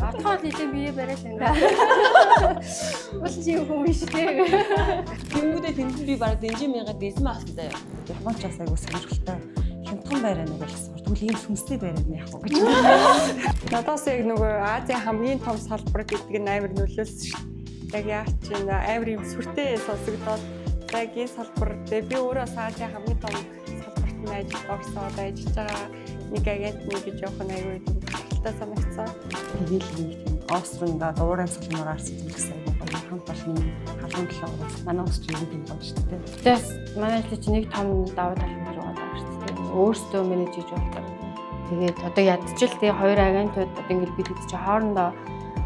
Автохол нэлээд бие бариад байна. Бас чи юу юм шүү дээ. Тэнгүүдээ тэнд би бараг дэнжин мянга дизм авсантай. Японч бас айгуу сонирхолтой. Хямдхан байраа нэг болсон. Тэгвэл ийм сүнстэй байраа яах вэ гэж. Надаас яг нөгөө Азийн хамгийн том салбар гэдэг нь амар нөлөөлсөн шүү дээ. Яг яах чинь амар юм сүртэй сонсогдоод яг энэ салбар дээр би өөрөө Азийн хамгийн том салбарт нь ажиллаж ажиллаж байгаа нэг агент нэг гэж явах нь айгүй хэрэгтэй санагдсан. Тэгээд л нэг тийм Австринда дуурайн салбараар арсан гэсэн айгүй гоё хамт олонны халуун талаас манай ус чинь юм байна шүү дээ. Тэгээс манай ажил чинь нэг том давуу тал нь байгаа шүү дээ. Өөрсдөө менеж хийж болдог. Тэгээд одоо ядчил тий хоёр агентууд одоо ингээд бид чи хоорондоо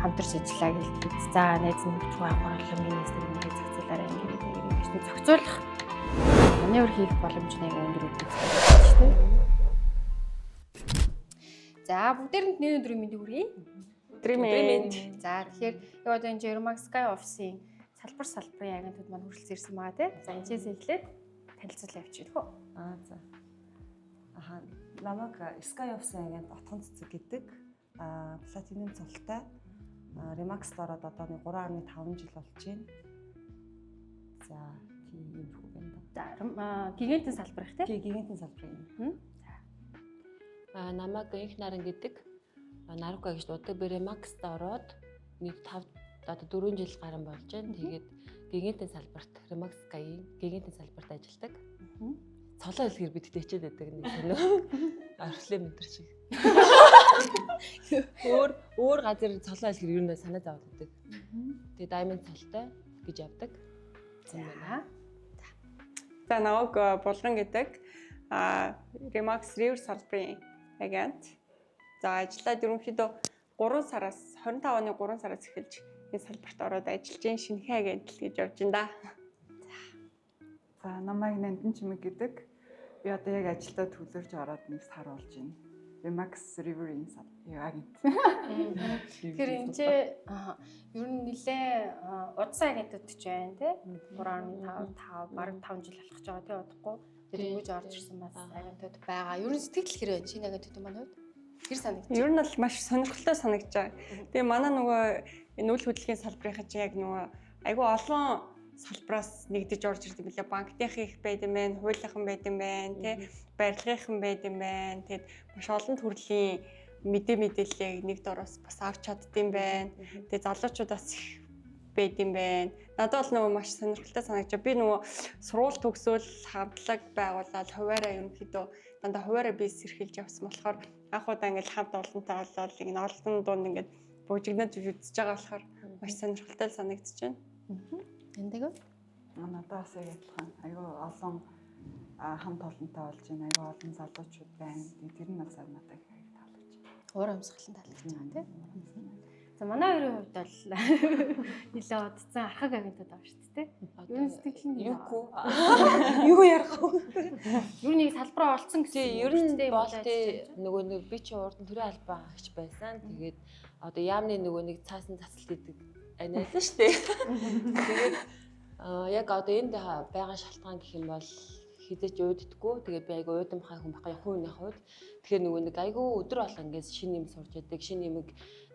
хамтарч ажиллаа гэлээ. За найз нэг рүү авахарлаа минийс нэг зохицуулаарай ингээд гэж зохицуулах маневр хийх боломжтой өндөр гэдэг шүү дээ. За бүгдээрэнд нэг өдрийн мэндийг хүргэе. Өдрийн. За тэгэхээр яг одоо энэ Euromax Sky Office-ийн салбарын агентууд маань хүрэлцэн ирсэн байгаа тий. За энэчээс эхлээд танилцуулаа явуулчих хөө. За. Аха намайг Sky Office агент Отхон цэцэг гэдэг платинум цолтой Remax ороод одоо нэг 3.5 жил болж байна. За тийм юм хүү байна да. За гигантын салбар их тий. Гигантын салбар юм. Намайг инх наран гэдэг Нарука гэж дууддаг Remax-д ороод нэг 5 одоо 4 жил гарсан болж байна. Тэгээд гигантын салбарт Remax Sky-ийн гигантын салбарт ажилладаг. Цолоо хэлгээр бид дэчээд байдаг нэг сонио. Орфлем ментор шиг. Өөр газар цолоо хэлгээр юу нэ санаа зовоод байдаг. Тэгээд diamond цолтой гэж явдаг. За намайг Булган гэдэг Remax River салбарын агент. За ажиллаад ерөнхийдөө 3 сараас 25 оны 3 сараас эхэлж энэ салбарт ороод ажиллаж байгаа шинэхэн агент л гэж явж байна да. За намайг Нандин Чимэг гэдэг. Би одоо яг ажилдаа төлөрж ороод нэг сар болж байна. Remax River-ийн агент. Тэгэхээр энэ ч ер нь нэлээ удсан агентууд ч байна тий. 3.5 бараг 5 жил болох ч байгаа тий удахгүй. Тэр ингэж орж ирсэн бас агентууд байгаа. Ер нь сэтгэл хэрэг байна шинэ агентууд маань хувьд. Тэр санагдаж. Ер нь бол маш сонирхолтой санагдаж байгаа. Тэгээ манай нөгөө нүүл хөдөлгөөний салбарын чинь яг нөгөө айгүй олон салбараас нэгдэж орж ирдэг билээ. Банкныхын их байд юм байна, хуулийнхан байд юм байна, тий, барилгынхан байд юм байна. Тэгэд маш олон төрлийн мэдээллийг нэг дороос бас авч чаддсан байна. Тэгээ залуучуудаас их байд юм байна. Надад бол нөгөө маш сонирхолтой санагдаж. Би нөгөө сургууль төгсөөл хамтлаг байгуулаад хуваараа ерөнхийдөө дандаа хуваараа бизнес эрхэлж явсан болохоор анх удаа ингээл хамт олонтой болоод ингэ олон дунд ингээд бужигнаж үзэж байгаа болохоор маш сонирхолтой санагдаж байна. Эндэгөө Надаас яг адилхан айгүй олон хамт олонтой болж байна. Айгүй олон залуучууд байна. Тэр нь насаар надад их таалагдж байна. уур амьсгалын таалагдж байгаа тий. За манай хоёрын хувьд бол нэлээд удцсан архаг агентууд байгаа шүү дээ. Юу сэтгэл нь юу ярих вэ? Юу нэг салбараа олцсон гэсэн. Ер нь бол тий нөгөө би чи урд нь төрийн албан агч байсан. Тэгээд одоо яамны нөгөө нэг цаасан цацалт идэг аниалсан шүү дээ. Тэгээд яг одоо энд байгаа шалтгаан гэх юм бол хизээч ууддаггүй. Тэгээд би айгүй уудамхай хүн байхгүй хувийн хувьд. Тэгэхээр нөгөө нэг айгүй өдөр болго ингээс шинэ юм сурч яадаг, шинэ юмыг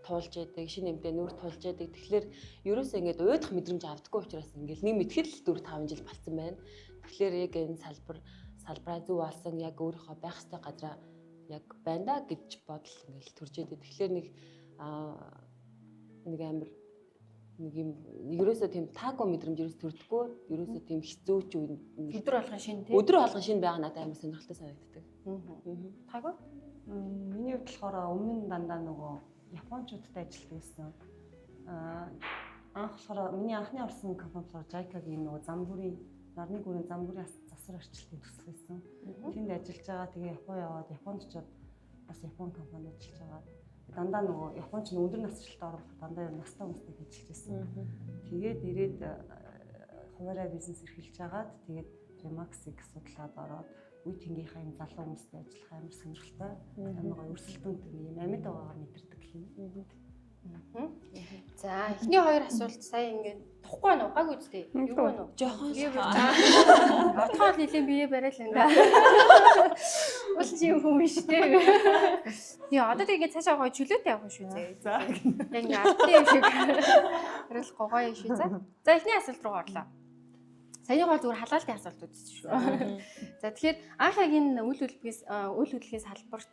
туулж яадаг, шинэ юмдээ нүр туулж яадаг. Тэгэхээр ерөөсөө ингээд уудах мэдрэмж авдаггүй учраас ингээд нэг мэтгэл 4-5 жил болцсон байна. Тэгэхээр яг энэ салбараа зөв болсон яг өөрийнхөө байх ёстой газараа яг байна да гэж бодол ингээд төрж яадаг. Тэгэхээр нэг амар нэг юм ерөөсөө тийм таагүй мэдрэмж ерөөс төрдөггүй. Ерөөсөө тийм хэцүүч өдөр болгон шинэ тий. Өдөр болгон шинэ байгаа надад амар сонирхолтой санагддаг. Таагүй? Миний хувьд болохоор өмнө нь дандаа нөгөө Япончуудтай ажилладаг гэсэн. Анх болохоор миний анхны орсон компани болохоор JICA-гийн нөгөө замбүрийн нарны гүрэн замбүрийн засвар арчилтын төсөл байсан. Тэнд ажиллаж байгаа. Тэгээ Япон яваад Японд очиод бас Япон компани ажиллаж байгаа. Дандаа нөгөө Японч өндөр насжилтаа орох дандаа настай хүмүүстэй ажиллаж байсан. Тэгээд ирээд хуваараа бизнес эрхэлж агаад тэгээд Remax-ийг судлаад ороод үе тэнгийнхаа юм залуу хүмүүстэй ажиллах амар сонирхолтой. Амар гоё өрсөлдөөнтэй юм амьд байгаагаар мэдэрдэг юм. За эхний хоёр асуулт сая ингээд тухгүй байна уу? Гайгүй үстэй. Юу байна уу? Жохон Отхоо нэлээд бие бариад л энэ. Бол чи юм хүн биш те. Яа одоо тэгээд цаашаа гоё чөлөөтэй явах шүү зэ. За. Яг ингээ алтын юм шиг. Хариулах гоё юм шүү. За эхний асуулт руу орлоо. Саяны гол зүгээр халаалтын асуулт үзсэн шүү. За тэгэхээр анх яг энэ үйл хөдлөлийн салбарт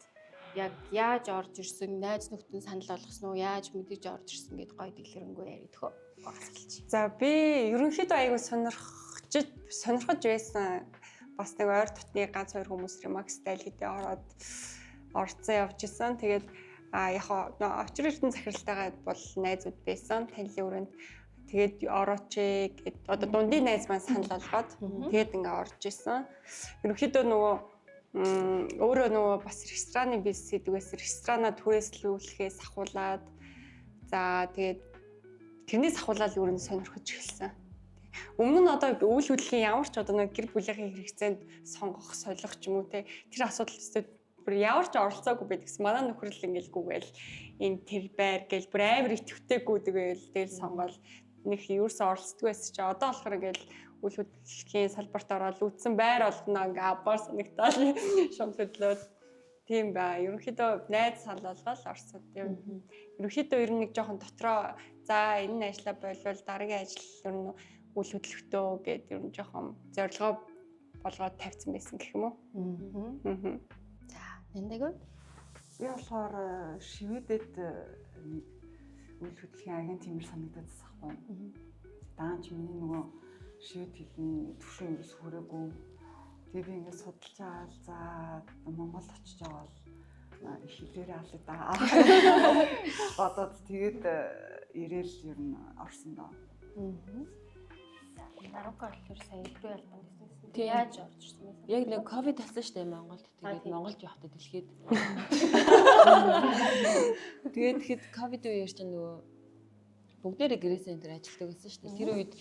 яг яаж орж ирсэн, найз нөхдөн санал болгосон уу, яаж мэдээж орж ирсэн гэдээ гоё дэлгэрэнгүй яриад хөө. Асуулч. За би ерөнхийдөө айгүй сонирхож байсан бас нэг ойр дотны ганц хоёр хүмүүс Remax стайл гэдэг ороод орцсон явж исэн. Тэгээд яг очир эрдэнэ захиралтайгаа бол найзууд байсан танилын өрөөнд. Тэгээд орооч гэд одоо дундын найз маань санал болгоод тэгээд ингээ орж исэн. Ерөнхийдөө нөгөө өөрөө нөгөө бас рестораны бизнес гэдэг байсан. Ресторанаа түрээслүүлэхээс ахуулаад за тэгээд тэрнээс ахуулаад юу нэг сонирхож эхэлсэн. Өмнө нь одоо үйл хөдлөлийн ямар ч одоо нэг гэр бүлийнхээ хэрэгцээнд сонгох, солих ч юм уу те тэр асуудал бүр ямар ч оролцоогүй байдаг гэсэн. Манай нөхөр л ингээл энэ тэр байр гээл бүр амар итгэвтэйгүү тэгэл дээр сонгоод нэг юурсаа оролцдог байсан чи одоо болохоор ингээл үйл хөдлөлийн салбарт ороод үтсэн байр олгоно ингээ абаар санагтаад шууд хөдлөөд тийм ба. Ерөнхийдөө найз санал болгоод орсод тийм. Ерөнхийдөө ер нь нэг жоохон дотроо за энэ ажлаа болвол дараагийн ажил ер нь үйл хөдлөлтөө гэдэг ер нь жоохон зорилгоо болгоод тавьсан байсан гэх юм уу. За, нэндэг. Би болохоор Шведэд нэг үйл хөдлөлийн агент тиймэр санагдаад засахгүй. Даанч миний нөгөө швед хэлний төвшин ерөөс хүрээгүй. Тэгээ би ингээд судалж аваад за Монголд очиж байгаа бол хэлээрээ алдаа. Бодоод тэгээд ирээл ер нь орсон доо. Наруука болохоор сая өдрөө албан гэсэн. Тийм. Яаж орж ирсэн бэ? Яг нэг ковид болсон шүү дээ Монголд. Тэгээд Монголд явахдаа дэлхийд. Тэгээд ковид үеэр чинь нөгөө бүгдээрээ гэрээсээ энэ ажилладаг байсан шүү дээ.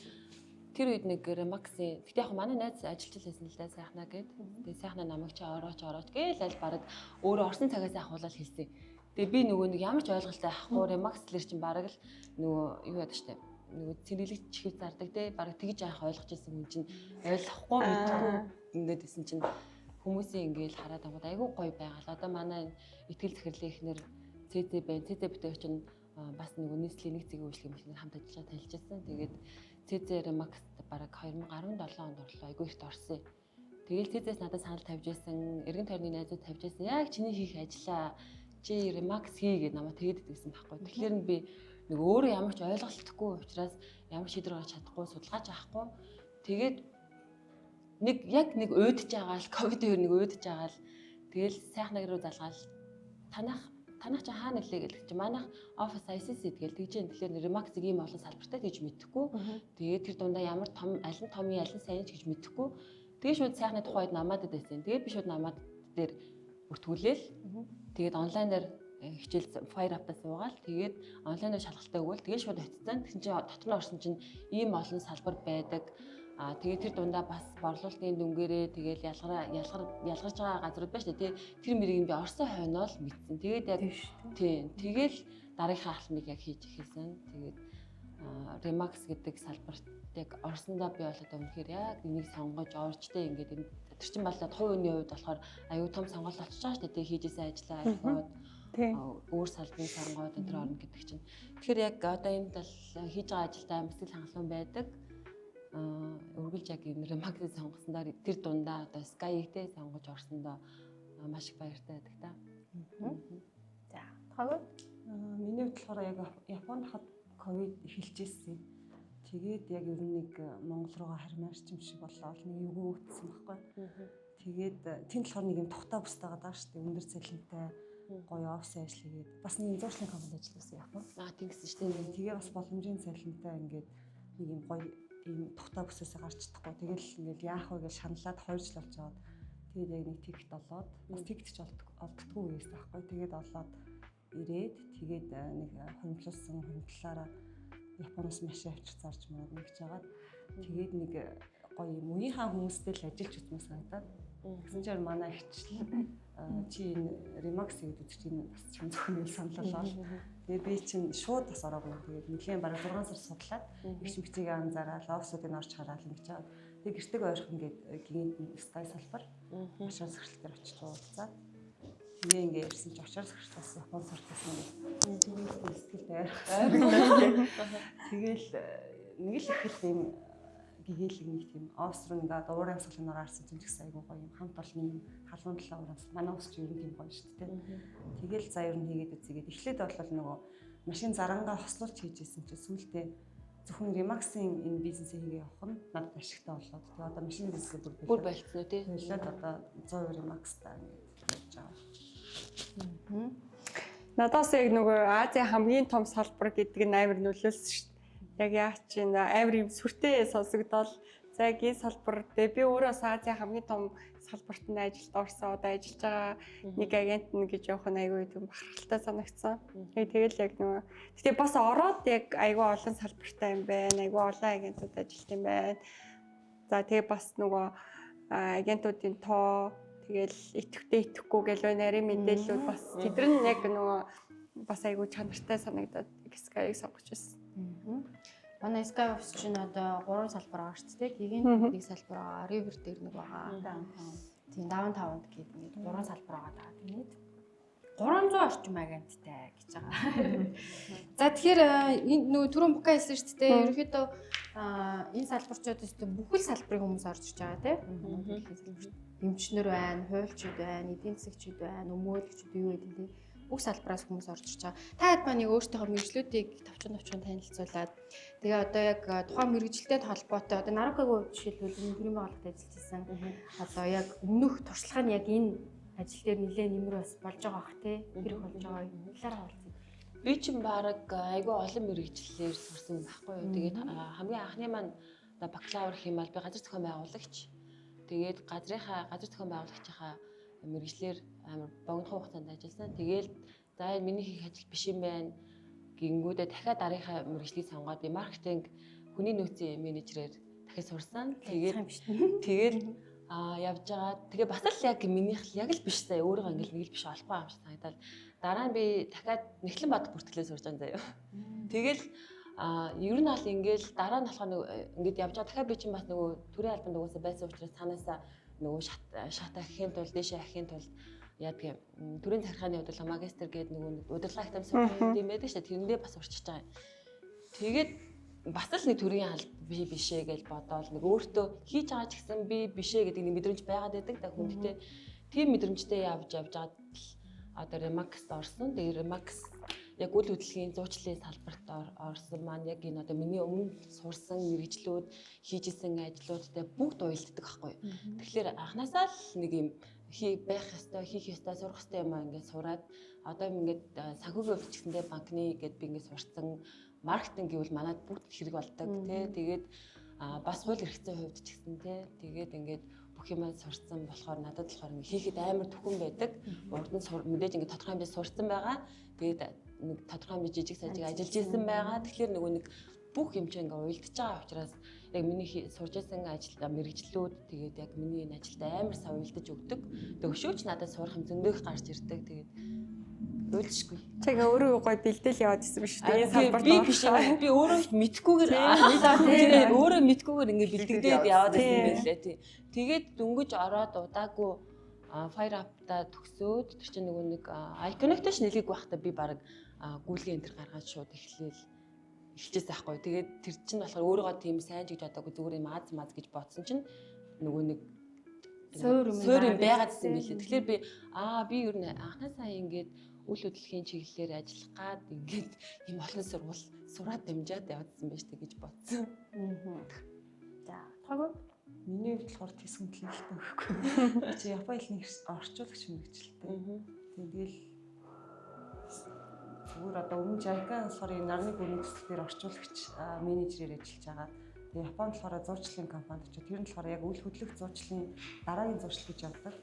Тэр үед нэг Remax-ийн гэхдээ яг манай найз ажиллаж байсан л да сайхнаа гээд. Тэгээд сайхнаа намайг чи орооч гээл аль баг өөрөө орсон цагаас ахуулаад хэлсэн. Тэгээд би нөгөө нэг ямар ч ойлголттой авахгүй Remax-лэр чинь бараг л нөгөө юу яадаг шүү дээ. Нөгөө цэнэглэг чихв зардаг те бараг тэгж анх ойлгож ирсэн хүн чинь ойлгохгүй мэдгүй ингээд исэн чинь хүмүүсийн ингээд хараад аваад айгүй гоё байгаал. Одоо манай итгэл захирлын ихнэр ЦЦ байна. ЦЦ бүтээч чинь бас нөгөө нийслэлийн нэг зэгийн үйлчлэгийн машинаар хамт ажиллаж танилцсан. Тэгээд ЦЦ Remax бараг 2017 онд орлоо. Айгүй ихт орсон. Тэгэл ЦЦ-с надад санал тавьж байсан. Эргэн тойрны найзууд тавьж байсан. Яг чиний хийх ажлаа чи Remax хий гэд намайг тэгээд идсэн байхгүй. Тэгэхээр би нэг өөрөө ямар ч ойлголтгүй учраас ямар шийдвэр гаргаж чадахгүй судалгаач авахгүй. Тэгээд нэг уйдж байгаа л ковид үеэр нэг уйдж байгаа л тэгэл сайхнаг руу залгаал танах чи хаана нэлээ гэдэг чи манайх офис ICC тэгэл тэгж юм. Тэгэхээр Remax-ийг ийм олон салбартай гэж мэдэхгүй. Тэгээд тэр дундаа ямар том аль нь том аль нь сайн ч гэж мэдэхгүй. Тэгээд шууд сайхны тухайд намаад байсан. Тэгээд би шууд намаад дээр бүртгүүлээл. Тэгээд онлайнаар хичээл fire up-аас суугаал. Тэгээд онлайнаар шалгалтаа өгөөл. Тэгээд шууд очицсан. Тэгсэн чинь дотор нь орсон чинь ийм олон салбар байдаг. Тэгээд тэр дундаа бас борлуулалтын дүнгээрээ тэгээд ялгарч байгаа газрууд байна шүү дээ. Тэр мэрийг би орсон хойноо л мэдсэн. Тэгээд яг тийм. Тэгэл дараагийнхаа алхмыг яг хийж эхэлсэн. Тэгээд Remax гэдэг салбарт яг орсондоо би бол одоо үнэхээр яг энийг сонгож оржтэй ингээд энэ тэр чин болоод хувийн үеийн хувьд болохоор аюу тум сонголт олчихж байгаа шүү дээ. Хийжсэн ажлаа ахиод өөр салбарын сонгоод энэ төр орно гэдэг чинь. Тэгэхээр яг одоо энд бол хийж байгаа ажилдаа мэтгэл хангалуун байдаг. Үргэлж яг энэ Remax-ийг сонгосондоо тэр дундаа одоо Sky-тэй сонгож орсондоо маш их баяртай байдаг та. За, тохиог Миний хувьд болохоор яг Японд хад ковид эхэлжсэн. Тэгээд яг ер нь нэг Монгол руугаа хармаарч юм шиг болоо нэг юу өгсөн байхгүй. Тэгээд тэнд болохоор нэг юм тухтаа бустаа байгаа шүү дээ. Өндөр цалинтай гоё офис ажил хийгээд бас нэг зуршлын компанид ажилласан Японд. Тэгсэн шүү дээ. Тэгээ бас боломжийн цалинтай ингээд нэг юм гоё ийм тухтаа бүсээс гарч чадахгүй. Тэгэл ингээд яах вэ гэж шаналаад 2 жил болж аваад тэгээд яг нэг тэгт олоод бас тэгтч олддгүй байсан байхгүй. Тэгээд олоод ирээд тэгээд нэг хөндлөлаараа Японоос машин авчиж зарж мараад нэгж жагаад тэгээд нэг гоё юм үеийнхаа хүмүүстэй л ажиллаж үзмээр санагдаад гэсэн чинь манай ихчлэн чи энэ Remax гэдэг чинь бас чинь зөвхөн саналлаа. Тэгээд би чинь шууд бас ороогүй. Тэгээд нэгэн бараг 6 сар судлаад их чимхцгийг анзаараад офсуудыг орж хараад ингэж байгаа. Тэгээ гэртэг ойрох ингээд гинэнд стай салбар. Очоор сэргэлтээр очиж уулзаад тэгээ ингээд ярьсан чи очоор сэргэлт бас Японд сурчсан гэдэг. Тэгээд сэтгэлд ойрхон. Тэгэл нэг л их л юм гэгээлэг нэг тийм Австрийн ингээд уурын амсгалнаар арсан чинь ч гэсэн айгуу гоё юм хамт олон юм халуун талаа уурын манай ус ч ер нь тийм гоё шүү дээ. Тэгэл за ер нь хийгээд үзьгээд эхлээд бол нөгөө машин зарангаа хослуулж хийжсэн чинь сүүлдээ зөвхөн Remax-ийн энэ бизнесээ хийгээ явах нь надад ашигтай болоод тэгээ одоо машины бизнесээ Бүр болцсон үү тий. болоод одоо 100% Remax-тай ингэж явж байгаа. Надаас яг нөгөө Азийн хамгийн том салбар гэдэг нь амар нөлөөлсөн шүү дээ. Яг яа чинь амар юм сүртэй сонсогдоод за яг энэ салбар дээр би өөрөө Азийн хамгийн том салбарт нь ажилд орсон. Одоо ажиллаж байгаа нэг агент нь гэж явах нь айгүй тийм бахархалтай санагдсан. Тэгэл яг нөгөө гэтээ бас ороод яг айгүй олон салбартай юм байна. Айгүй олон агентууд ажилт юм байна. За тэгээ бас нөгөө агентуудын тоо тэгэл итгэвтэй итгэхгүй гэл нарийн мэдээллүүд бас тэдэр нь яг нөгөө бас айгүй чанартай санагдаад Sky-ыг сонгож байсан. Манай Sky office чинь одоо 3 салбар байгаа шүү дээ. Тэгийн нэг салбар байгаа. River дээр нэг байгаа. Тийм downtown гэдэг ингээд 3 салбар байгаа. Тэгээд 300 орчим агенттай гэж байгаа. За тэгэхээр энэ нөгөө түрүүн Бука хэлсэн шүү дээ. Ерөнхийдөө энэ салбарчдаас бүхэл салбарын хүмүүс орж иж байгаа тийм. Эмчнэр байна, хуульчид байна, эдийн засагчид байна, өмгөөлөгчид юу гэдэг тийм. Бүх салбараас хүмүүс орж иж байгаа. Та хэд маань өөрсдийнхөө мэргэжлүүдийг товчхон танилцуулаад тэгээ одоо яг тухайн мэргэжилтэд холбоотой одоо Нарукагийн хувьд жишээлбэл төрийн байгууллагад ажиллаж байсан. Одоо яг өмнөх туршлага нь яг энэ ажил дээр нэлээд нэмэр бас болж байгаа бах тий. Хэрэг болж байгаа юм. Талаараа хэлцээ. Би ч баг айгүй олон мэргэжлэлээр сурсан байхгүй юу. Тэгээд хамгийн анхны маань бакалавр хиймэл би газар зохион байгуулагч. Тэгээд газар зохион байгуулагчийнхаа мэргэжлэр амар богино хугацаанд ажилласан. Тэгээл за миний хийх ажил биш юм байна гингүүдээ дахиад дараагийн мэргэжлийг сонгоод би маркетинг хүний нөөцийн менежерээр дахиад сурсан. Тэгээд явж байгаа. Тэгээ бас л яг минийх яг л биш заа. Өөрөө ингээл нэг л биш олохгүй юм шиг санагдал. Дараа нь би дахиад Нэхлэн Баатар бүртгэлээ сурж байгаа заяа. Тэгэл ер нь бол ингээл дараа нь болохоор ингээд явж байгаа. Дахиад би чинь бас нөгөө төрийн албанд угаасаа байсан учраас цаанаасаа нөгөө шат ахихын тулд дэше ахихын тулд яадаг юм төрийн захиргааны удирдлага магистр гэдэг нөгөө удирдлага их тамсан юм байдаг шүү дээ. Тэрэндээ бас урчиж байгаа. Тэгээд бас л нэг төрийн алба би бишээ гэж бодоол нэг өөртөө хийж байгаа ч гэсэн би бишээ гэдэг нэг мэдрэмж байгаад байдаг да хүндтэй. Тийм мэдрэмжтэй явж байгаад одоо Remax орсон. Тэгээд Remax яг үйл хөдлөлийн зуучлалын салбарт орсон маань яг энэ одоо миний өмнө сурсан мэргэжлүүд хийжсэн ажлуудтай бүгд уялддаг байхгүй. Тэгэхээр анханасаа л нэг юм байх ёстой, хийх ёстой, сурах ёстой юм аа ингээд сураад одоо ингээд санхүүгийн хувьд ч гэсэндээ банкны гээд би ингээд сурсан маркетинг гэвэл манад бүгд хэрэг болдог тий. Тэгээд бас хууль эрхцээ хувьд ч гэсэн тий. Тэгээд ингээд бүх юмаа сурсан болохоор надад болохоор ингээд хийхэд амар түхэн байдаг. Урд нь мэдээж ингээд тодорхой хэмжээнд сурсан байгаа. Тэгээд нэг тодорхой хэмжээ жижиг сажиг ажиллаж исэн байгаа. Тэгэхээр нөгөө нэг бүх юм чинь ингээд уялдаж байгаа учраас яг миний сурж исэн ажил мэргэжлүүд тэгээд яг миний энэ ажилд амар сайн уялдаж өгдөг. Тэгээд өшөөч надад сурах юм зөндөх гарч ирдэг. Тэгээд уйлшгүй. Чага өөрөө гой бэлдээл яваад исэн биш үү? Энэ салбарт би биш би өөрөө мэдгүйгээр өөрөө мэдгүйгээр ингээд бэлдэгдээд яваад исэн юм байлээ тий. Тэгээд дөнгөж ороод удаагүй Fire Up-та төгсөөд тэр чинь нөгөө нэг Iconic-тай ш нэлээгүй байхдаа би баг гүйлгээ энэ төр гаргаад шууд эхэлчихсэн байхгүй. Тэгээд тэр чинь болохоор өөрийгөө тийм сайн ч гэж бодоагүй зүгээр юм аз гэж бодсон чинь нөгөө нэг суур юм байгаад исэн билээ. Тэгэхээр би ер нь анхнаасаа ингээд үйл хөдлөлийн чиглэлээр ажиллах гад ингээд юм олон сургууль сураад дамжаад явдсан байж тээ гэж бодсон. За, тагөө миний хувьд болохоор тэсгэн төлөвлөлттэй байхгүй. Чи Японы хэлний орчуулагч мэргэжилтэй. Тэгэл зүгээр одоо өмнө Жайка болохоор энэ нарны гүрний төслөөр орчуулагч менежерээр ажиллаж байгаа. Тэгээ Японд болохоор зурчлалын компанид ч тэр нь болохоор яг үйл хөдлөх зурчлалын дараагийн зуршил гэж явдаг.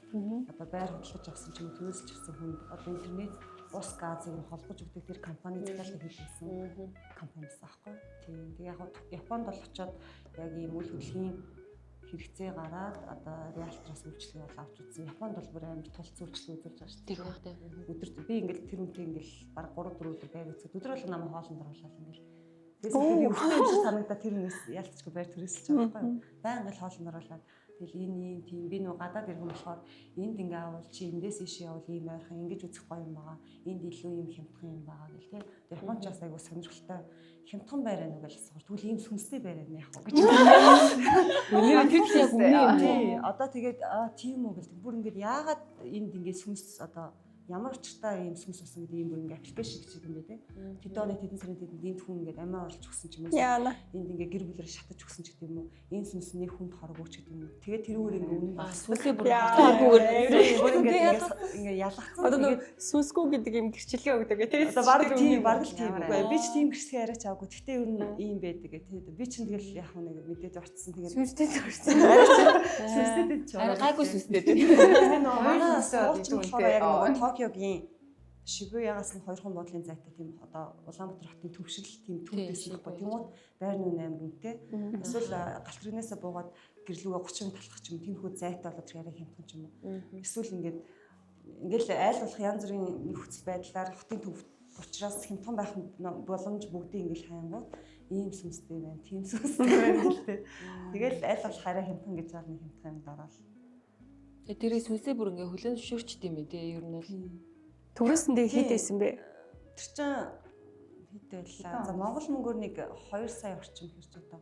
Одоо байр хөдлөж авсан ч юм уу төлөвлөж авсан хүнд одоо интернет ус газыг холбож өгдөг тэр компани захиалгыг хийсэн компаниас аахгүй. Тийм. Тэгээ яг Японд бол очиод яг ийм үйл хөдлөлийн хэрэгцээ гараад одоо реалтораас үйлчлэг бол авч үзсэн. Японд бол бүр амар тулц үйлчлэг үзүүлж байгаа шүү дээ. Тийм байх тийм. Өдөрт би ингээл тэр үнтэй ингээл баг 3-4 өдөр байгаад үзээд өдөр болго намайг хоолнд оруулаад ингээл Тэгээд өвчтөн санагдаа тэр нэгс ялцчгүй байр төрөөсөж байгаа байхгүй юу. Байнга л хоолнд оруулаад тэгэл энэ юм тийм би нөө гадаад иргэн болохоор энд ингээ авал чи эндээс ийшээ явал ийм ойрхон ингэж үзэх гоё юм байгаа. Энд илүү юм хямдхан юм байгаа гэл тий. Тэгээд Япончаас айгу сонирхолтой хямдхан байр байна уу гэж асуух. Тэгвэл ийм сүнстэй байр байна яах вэ гэж. Үний тэр яг үний юм. Тий. Одоо тэгээд тийм үү гэл бүр ингээд яагаад энд ингээ сүнс одоо ямар учиртай ийм сүнс болсон гэдэг ийм бүр ингээ аппликейшн гэж юм бэ те. Тэд оны тэдэн сарын тэдэнд энд хүн ингээ амиа орлож өгсөн ч юм уу. Энд ингээ гэр бүлээр шатаж өгсөн ч гэдэг юм уу. Энэ сүнс нэг хүнд хорог өгч гэдэг юм уу. Тэгээд тэрүүгээр ингээ үнэн баг. Сүнсээ бүр хатгаагүй ингээ ялгцсан. Одоо нэг сүнсгүй гэдэг юм гэрчлэгээ өгдөг тий. Одоо баг л тийм үгүй. Би ч тийм гэрчлэгээ яриач аваагүй. Гэхдээ ер нь ийм байдаг гэх тий. Би ч тэгэл яг нэг мэдээд орцсон. Тэгээд Сүнстэй зорсон. сүнстэй ч гайгүй сүнстэй дээ. Манай сүнстэй яг нэг Токиогийн Шибуягаас нь 2 хон буудлын зайтай тийм одоо Улаанбаатар хотын төвшил тийм төвдөөс байхгүй. Тэмүүт байрны үн амар үнэтэй. Эсвэл галт тэрнээсээ буугаад гэрлүүгээ 30 минут талах ч юм тиймхүү зайтай болоод яриа хямдхан ч юм уу. Эсвэл ингээл айл болох янз бүрийн нөхцөл байдлаар хотын төв учраас хямдхан байх боломж бүгдийг ингээл хайнгууд ийм сүнстэй байна. Тийм сүнстэй байна гэлтэй. Тэгэл айл болох хараа хямдхан гэж байгаа нэг хямдхан юм дараал. Тэрийг сүнсээ бүр ингээ хөлөө зөвшөөрчд юм ээ тий. Ер нь бол Төрөөс нь хэд байсан бэ? Тэр чинь хэд байлаа. За Монгол мөнгөөр нэг 2 сая орчим хэрч одоо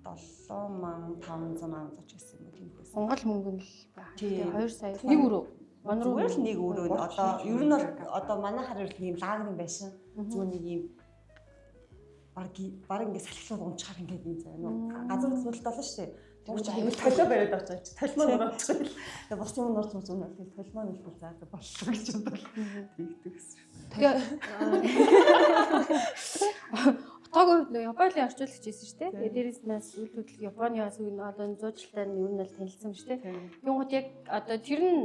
7500 гэсэн юм тийм байсан. Монгол мөнгө нь л байх. Тэгээ 2 сая. Нэг өрөө. Зүгээр л нэг өрөө. Одоо ер нь бол одоо манай хараар ийм лагерын байшин зүгээр нэг ийм баг ингээ салхилууд унчаар ингээ юм заа нөө. Газар зүйдэлт болно шүү дээ. Тэгвэл аюул толио бариад очиж толимоо нураачих. Тэгээ бос юм нурч мус үнэ тэгэл толимоо нэлбэр заадаг боллоо гэж бодвол тэгдэгс. Тэгээ Отоогүй Японы орчуулагч байсан шүү дээ. Тэгээ дээрээс нас үйл хөдлөл Японы бас одоо зуучлалтай нь ер нь л танилцсан шүү дээ. Тэнгууд яг одоо тэр нь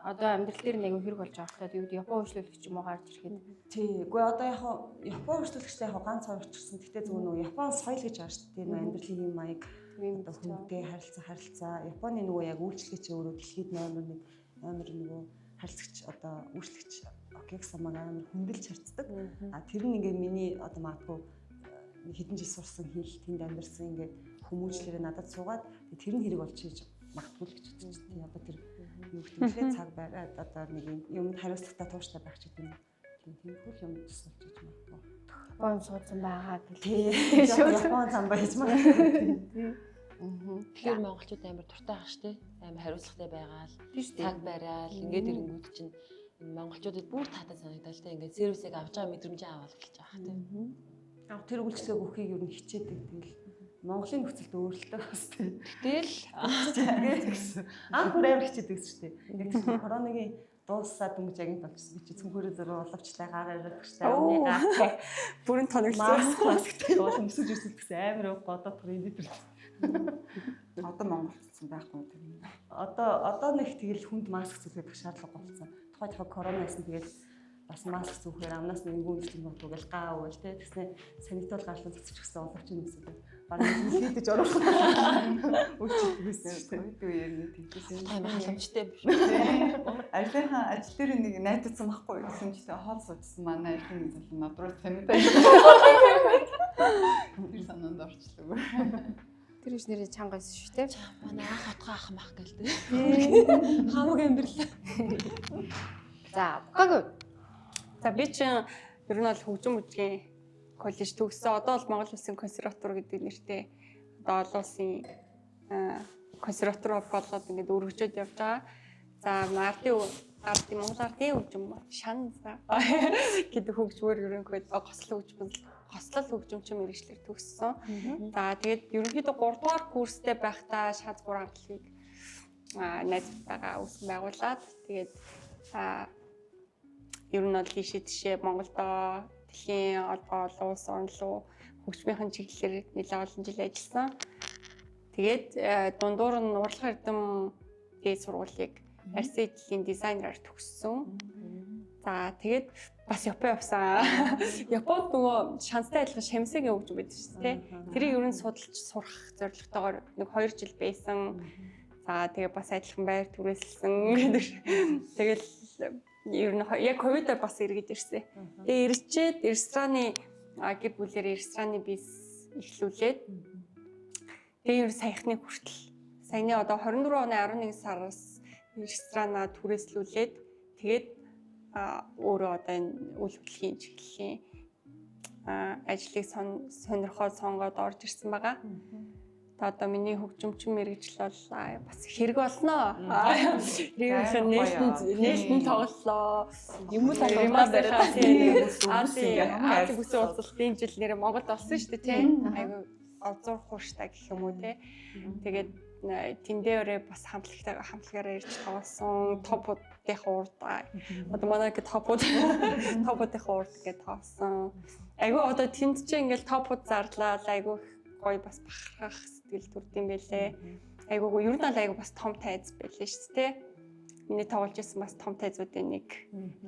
одоо амьдрал дээр нэг хэрэг болж байгаа хэрэг юу Япон хөгжлөлөгч юм уу гарч ирэхэд. Тий. Үгүй одоо яг Япон хөгжлөлөгчтэй яг ганц орчирсан. Гэхдээ зөв нөгөө Япон соёл гэж байгаа шүү дээ. Тэр амьдралын юм маяг одоо хүнтэй харилцаа Японы нөгөө яг үйлчлэгч өөрөө дэлхийд номер 1 амар нөгөө харилцагч одоо үйлчлэгч Окексамаг амар хүндэлж харцдаг. А тэр нь ингээ миний одоо магадгүй хэдэн жил сурсан хэл тэнд амьдсан ингээ хүмүүжлэрээ надад суугаад тэр нь хэрэг болж хийж магадгүй л гэж бодчих тийм одоо тэр юу гэх юм цаг байгаад одоо нэг юм хариуцлагатай тууштай байх ч гэдэг юм. Тийм хөл юм тусалж хийж магадгүй. Япон суудсан байгаа гэх. Япон зам байж магадгүй. Тэгэхээр монголчууд амар дуртай байгаа шүү дээ. Амар хариуцлагатай байгаал, цаг бараал, ингээд ирэнгүүд чинь монголчуудад бүр таатай санагдал та ингээд сервисыг авч байгаа мэдрэмжээ аваад гэж байгаа тийм. Яг тэр үйлчлэг өгөхийг ер нь хичээдэг. Тэгэл Монголын нөхцөлд өөрлөлтөө бас тийм. Тэгэл гэсэн. Анх бүр амар хичээдэг шүү дээ. Яг тэр коронагийн дуусаад өнгөж агент болчихсон. Би чи цүнхөрөө зөрөө улавчлаа гараа ирэх өгчтэй. Уугаа. Бүрэн тоноглсон. Масктай болон өсөж ирсэн гэсэн амар бодоод трендed тэр. Одоо Монголцсан байхгүй тэр. Одоо нэг тэгэл хүнд маск зүлгэх шаардлага болсон. Тухайн корона гэсэн тэгэл бас маск зүхээр амнаас нэг үйлчлэг нутгуу гэл гаа уул те тэгснэ санитол гарлан цэцчихсэн улавч юм гэсэн. Бараг хийдэж оруулах. Үйлчлэгээс шүү дээ. Үе юм тэгсэн. амар халамжтай биш. Ажлынхаа ажил дээр нэг найдсан байхгүй гэсэн чинь хоол суучсан манай ажлын залуу надруу таньдаг. Тэр санаанд орчлоо. Тэр их нэрээ чанга байсан шүү дээ. Манай анх утгаа ах мах гэлдэг. Хамаг амьдрал. За, баггүй. За би чинь ер нь бол хөгжим мужийн коллеж төгссөн. Одоо бол Монгол Улсын консерватор гэдэг нэртэй одоо олон улсын консерватор болоод ингээд өргөжөөд явж байгаа. За Монгол ардын хөгжим шанза гэдэг хөгжмөр ерөнхийдөө хослол хөгжимчин мэргэжлэр төгссөн. За тэгээд ерөнхийдөө 3 дугаар курстэй байхдаа шанз 3 ардлагыг найзтайгаа үүсгэн байгуулад тэгээд ер нь бол тийшээ Монголдо дэлхийн олон улс орн руу хөгжмийн чиглэлээр нэлээд олон жил ажилласан. Тэгээд дундуур нь урлагийн эрдэм дээд сургуулийг арьсан эдлийн дизайнераар төгссөн. За тэгээд бас Япон явсан. Японд нөгөө шанстай адилхан шамсагийн хөгжим байдаг шүү дээ. Тэрийг ер нь судалж сурах зорилготойгоор нэг 2 жил байсан. За тэгээд бас адилхан байр түрээсэлсэн гэдэг. Тэгэл ер нь яг ковидоор бас эргэж ирсэн. Тэгээ ирчээд рестораны гэр бүлээр рестораны бизнес эхлүүлээд тэгээ ер саяхны хүртэл саяны одоо 24 оны 11 сараас ресторанаа түрээслүүлээд тэгээд өөрөө одоо энэ үйл хөдлөлийн чиглэлийн ажлыг сонирхоод сонгоод орж ирсэн байгаа. Одоо миний хөгжимчин мэргэжил бол бас хэрэг болно. Нээлтэн тоглолоо. Юм л тоглоомаа бариад Азийн бүсийн уулзалтын жил нэр Монголд олсон шүү дээ тийм. Айгу олзуур хууштай гэх юм уу те. Тэгээд тэндээрээ бас хамтлагаараа ирж тоглосон. Топуудынхаа урд одоо манай ингээд топуудынхаа урд ингээд тоглосон. Айгу одоо тэнд чинь ингээд топууд зарлаа. Айгу гоё бас бахархах сэтгэл төрд юм байлээ. Айгу ер нь айгу бас том тайз байлээ шүү дээ. Миний тоглож ирсэн бас том тайзуудын нэг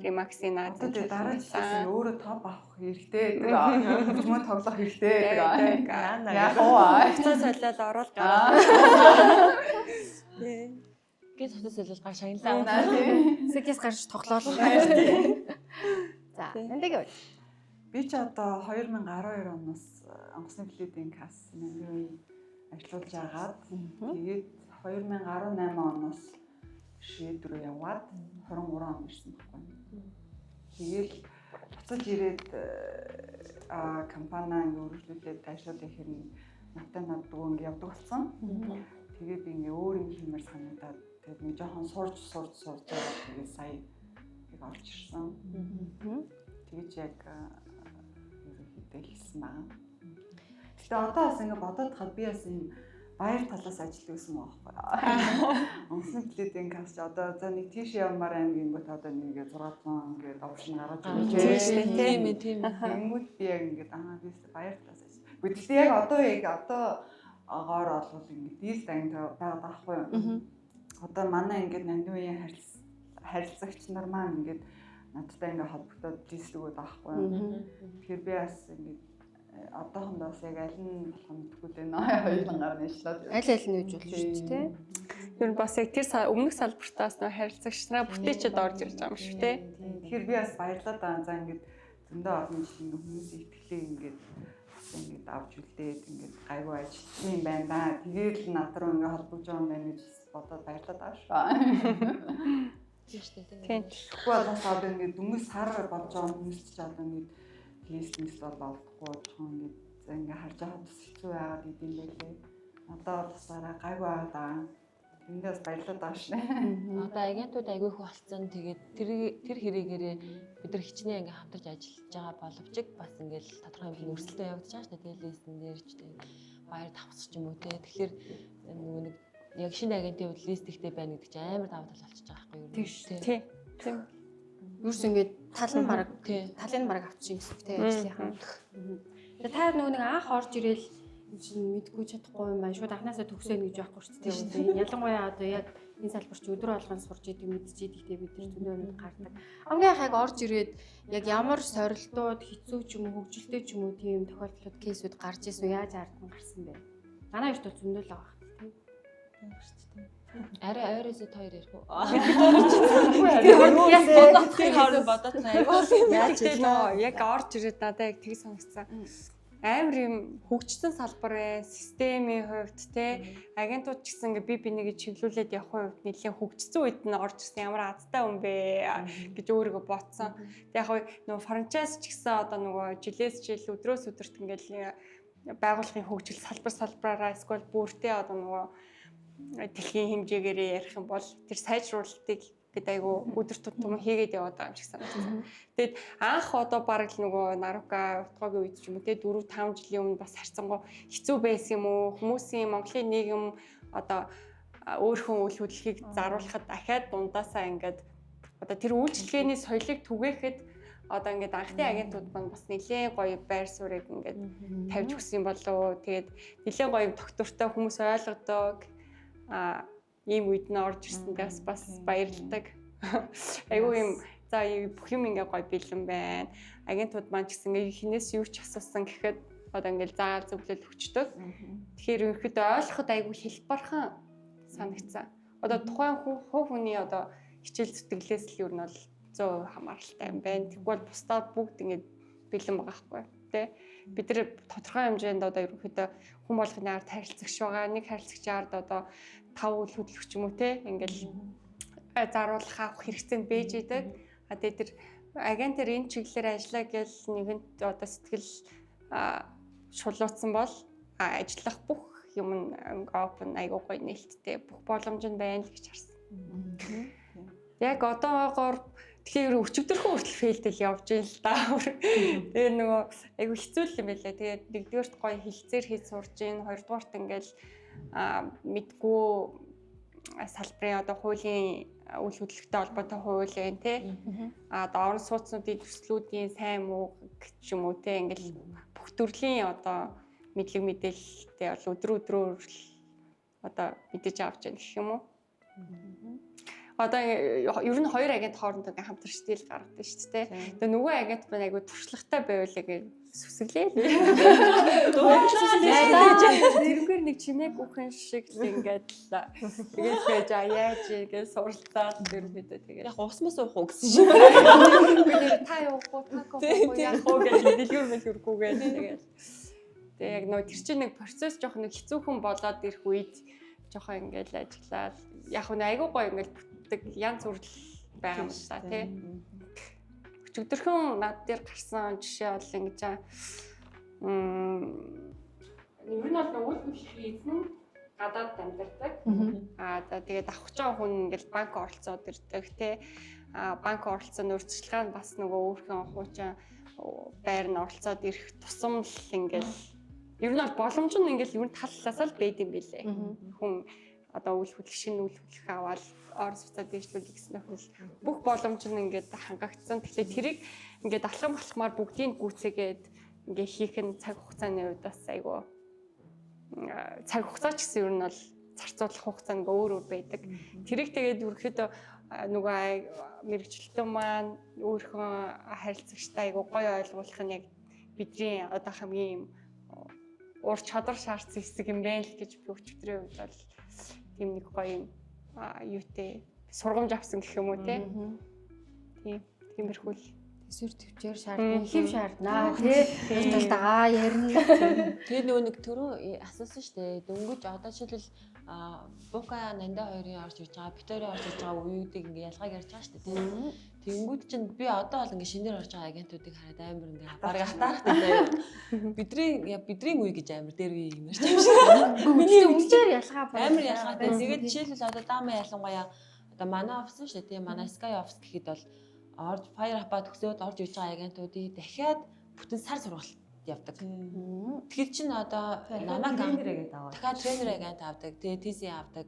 Remax-ийн одоо дараа жилээс өөрөө топ авах хэрэгтэй. Хөгжмөө тоглох хэрэгтэй. Яг уу. Хэцүү солиод ороод гараа. Гэт хөтөс солиод гар шагналаа. Сэкэс гарч тоглоол. За, эндээ би ч одоо 2012 оноос онгоцны пледийн касс нэмрээ ажиллаж агаад тэгээд 2018 оноос шийд рүү яваад 23 он ирсэн байхгүй. Тэгээд буцаж ирээд компаниа өөрчлөлтөд ажлууд их хэрэг надтай наддгүй ингэ явдаг болсон. Тэгээд би ингэ өөр юм хиймээр санагдаад тэгээд нэг жоохон сурж байгаа тэгээд сая яг орж ирсэн. Тэгээд яг ерөнхийдөө хэлсэн байна. Гэтэ одоо бас ингэ бодоод хаад би бас энэ баяр талаас ажиллаж байсан байхгүй. Онгоцны пледийн касс одоо за нэг тийш явмаар аймгийн гот одоо нэг 600 ингээд овшин гаргаж ирж Тийм. Тэнгүүд би яг ингээд би баяр талаас ажиллаж. Гэхдээ яг одоогоор олвол ингээд дийл данг байгаа байхгүй юу. Одоо манай ингээд нандугийн харилцагч нар маань ингээд надтай ингээд холбогдоод дийлсгүүд байхгүй юу. Тэгэхээр би бас ингээд одоохондоос яг аль нь болох мэдгүй дээ. Хоёулан гар нэшлээд аль нь үж болно шүү дээ. Ер нь бас яг тэр өмнөх салбартаас нөө харилцагч нараа бүтээчэд орж ирж байгаа юм шүү дээ. Тэгэхээр би бас баярлаад байгаа. За ингээд зөндөө олон жил ингээд хүмүүсийн итгэлээ ингээд авч үлдээд ингээд гайгүй ажилласан юм байна да. Тэгээд л над руу ингээд холбогдож байгаа юм байна гэж бодоод баярлаад байгаа шүү. Тийм шүү дээ. Тийм. Тэгэхгүй бас одоо ингээд дөнгөж сар болж байгаа хүмүүс ч одоо ингээд листнес бол олдохгүй жоохон ингээд за ингээд харж байгаа бас хэцүү байгаад идэм байлээ. Одоо тусаараа гайгүй байгаа. Эндээс баярлаад байгаа шнэ. Одоо агентууд айгүй их болцсон. Тэгээд тэр хэрэгээрээ бид нар хичнээн ингээ хамтарч ажиллаж байгаа боловч бас ингээл тодорхой хэмжээний өрсөлдөөн явагдаж байгаа шүү дээ. Тэгээд листнээр ч баяр давхсах юм уу те. Тэгэхээр нөгөө нэг яг шинэ агентийн хувьд лист ихтэй байна гэдэг чинь амар даваа тал болчихж байгаа байхгүй юу? Тийм. Юурс ингээд талын бараг авчих юм те ажлынхаа. Тэгээ та нөгөө нэг анх орж ирээл чинь мэдгүй чадахгүй юм байна. Шууд анханасаа төгсөөнө гэж байхгүй шүү дээ. Ялангуяа одоо яг энэ салбар чи өдөр болгон сурч идэг мэдчихэдэг те бид нар зөндөө юмд гардаг. Хамгийн анх яг орж ирээд яг ямар сорилтууд хэцүү ч юм уу хөвгөлтэй ч юм уу тийм тохиолдлууд кейсүүд гарч ирсэн үү? Яаж ардан гарсан бэ? Манай хоёрт зөндөө л байгаа хэрэг тийм. Арай ойроос хоёр ярих уу? Бодоод яаж нөө яг орж ирээд надаа яг тгий санагцсан. Амар юм хөгжсөн салбар бай, системийн хувьд те агентууд ч гэсэн ингээ би нэгэ чиглүүлээд явах хувьд нэлээд хөгжсөн үед нь орж ирсэн ямар азтай хүн бэ гэж өөрийгөө бодсон. Тэг яг нөгөө франчайз ч гэсэн одоо нөгөө жилээс жил өдрөөс өдөрт ингээл байгууллагын хөгжил салбараараа эсвэл бүртээ одоо нөгөө дэлхийн хэмжээгээр ярих юм бол тэр сайжруулалтыг бид айгу өдөр тутам хийгээд яваад байгаа юм шиг санагдсан. Тэгэд анх одоо бараг л нөгөө Нарука утгаагийн үед ч юм уу те 4-5 жилийн өмнө бас харьцангуй хэцүү байсан юм уу? Хүмүүсийн Монголын нийгэм одоо өөрхөн үйл хөдлөлийг заруулахад дахиад дундаасаа ингээд одоо тэр үйлчлэгээний соёлыг түгээхэд одоо ингээд анхны агентууд маань бас нэлээд гоё байр суурийг ингээд тавьж өгсөн болов. Тэгээд нэлээд гоё доктортой хүмүүс ойлгодог. Ийм үед нь орж ирсэндээ бас баярлалдаг. Айгуу юм за бүх юм ингээ гоё бэлэн байна. Агентууд маань ч гэсэн хинээс юу ч асуусан гэхэд одоо ингээл заагаар зөвлөл өгчдөг. Тэгэхээр ерөнхийдөө ойлгоход айгуу хэлбархан санагцсан. Одоо тухайн хувь хүний одоо хичээл зүтгэлээс л ер нь бол 100% хамааралтай юм байна. Тэгвэл бусдаа бүгд ингээ бэлэн байгаа хгүй. тэ. Бид нар тодорхой хэмжээнд одоо ерөнхийдөө хүн болгоны ард харилцагч байгаа. Нэг харилцагчийн ард одоо 5 үйл хөдлөгч юм уу те. Ингээл заруулах авах хэрэгцээнд бэж идэг. А тэгээд тэр агент тэр энэ чиглэлээр ажиллаа гэж нэгэнт одоо сэтгэл шулуутсан бол ажиллах бүх юм open айгуу гоё нээлттэй бүх боломж нь байна л гэж харсан. Яг одоогоор тэгэхээр өчигдөрхөн хүртэл фейлдэл явж байна л да. Тэгээ нөгөө айгуу хэцүү юм байлаа. Тэгээд нэгдүгээрт гоё хилцээр хийж сурж гин, хоёрдугаарт ингээл мэдгүй салбарын одоо хуулийн үйл хөдлөлттэй холбоотой хууль байна тий. Одоо орон сууцнуудын төслүүдийн сайн муу гэж юм уу тий. Ингээл бүх төрлийн одоо мэдлэг мэдээлэлтэй бол өдрөөр одоо мэдэж авч байна гэх юм уу. Одоо ер нь хоёр агент хоорондоо хамтарч дийл гаргадаг шүү дээ. Тэгээ нөгөө агент маань айгу туршлагатай байвал гэж сүсгэлээ л. Тэрнгээр нэг чимээг үхэн шиг л ингээд тэгээд байж яаж гэж суралцаад тэрнээдээ тэгээд Яг усмас уух уу гэсэн шиг. бид та явахгүй та кофе яах уу гэж дэлгүүр мэлгүүргүйгээ тэгээд тэгээ яг нөгөө тэр чинь нэг процесс жоох нэг хэцүүхэн болоод ирэх үед жоохон ингээд ажиллаад яг нь айгуу гоё ингээд бүтдэг янз бүрэл байгаа юм байна тий. Өчигдөрхөн над дээр гарсан жишээ бол ингэж ер нь бол нөгөө төлөвлөхийн эзэн гадаад амьдардаг. За тэгээд авах гэж байгаа хүн ингээд банк оролцоод ирдэг тий. Банк оролцооны урьдчилгаанд бас нөгөө өөрхөн хуучин байр нь оролцоод ирэх тусам л ингээд ер нь бол боломж нь ингээл ер нь таллаасаа л байд юм билээ. Хүн одоо үйл хөдлөх шинэ үйл хөдлөх аваад орон сууцаа дэвшлүүлэх гэсэн нөхөл бүх боломж нь ингээд хангагдсан. Тэгэхээр тэрийг ингээд алхам алхмаар бүгдийг гүйцээгээд ингээд хийх нь цаг хугацааны үед бас айгүй цаг хугацаа ч гэсэн ер нь бол зарцуулах хугацаа нэг өөр байдаг. Тэрийг тэгээд ерөөхдөө нөгөө мэрэгчлэлтэн маань өөрхөн харилцагчтай айгүй гоё ойлгуулах нь яг бидний одоо хамгийн уур чадвар шаардсан хэсэг юм байна л гэж би өчигдрийн үед бол тийм нэг гоё юутэй сургамж авсан гэх юм уу те. Тиймэрхүү л Эсвэл төвчээр шаардна, хэв шаарднаа тий. Талдаа ярина. Тэгээ нөгөө нэг түрүү асуусан шүү дээ. Дөнгөж одоо жишээлбэл Бука Нанда хоёрын орж ирж байгаа, Викторийн орж ирж байгаа үеүүдийг ингээ ялгааг ярьж байгаа шүү дээ тий. Тэнгүүд чинь би одоо бол ингээ шинээр орж байгаа агентуудыг хараад амар ингээ бараг хатаархтай заяа. Бидний үе гэж амар дээр үе юм ярьж байгаа шүү. Миний үнээр ялгаа байна. Амар ялгаатай. Тэгээд жишээлбэл одоо даамаа ялангуяа одоо манай офис шүү дээ тий. Манай Sky office гэхэд бол орж Fire Hub төгсөөд орж ирж байгаа агентуудыг дахиад бүтэн сар сургалт явдаг. Тэгэхээр чинь одоо намайг тренергээд аваад дахиад тренер агент авдаг, тэгээ TC авдаг.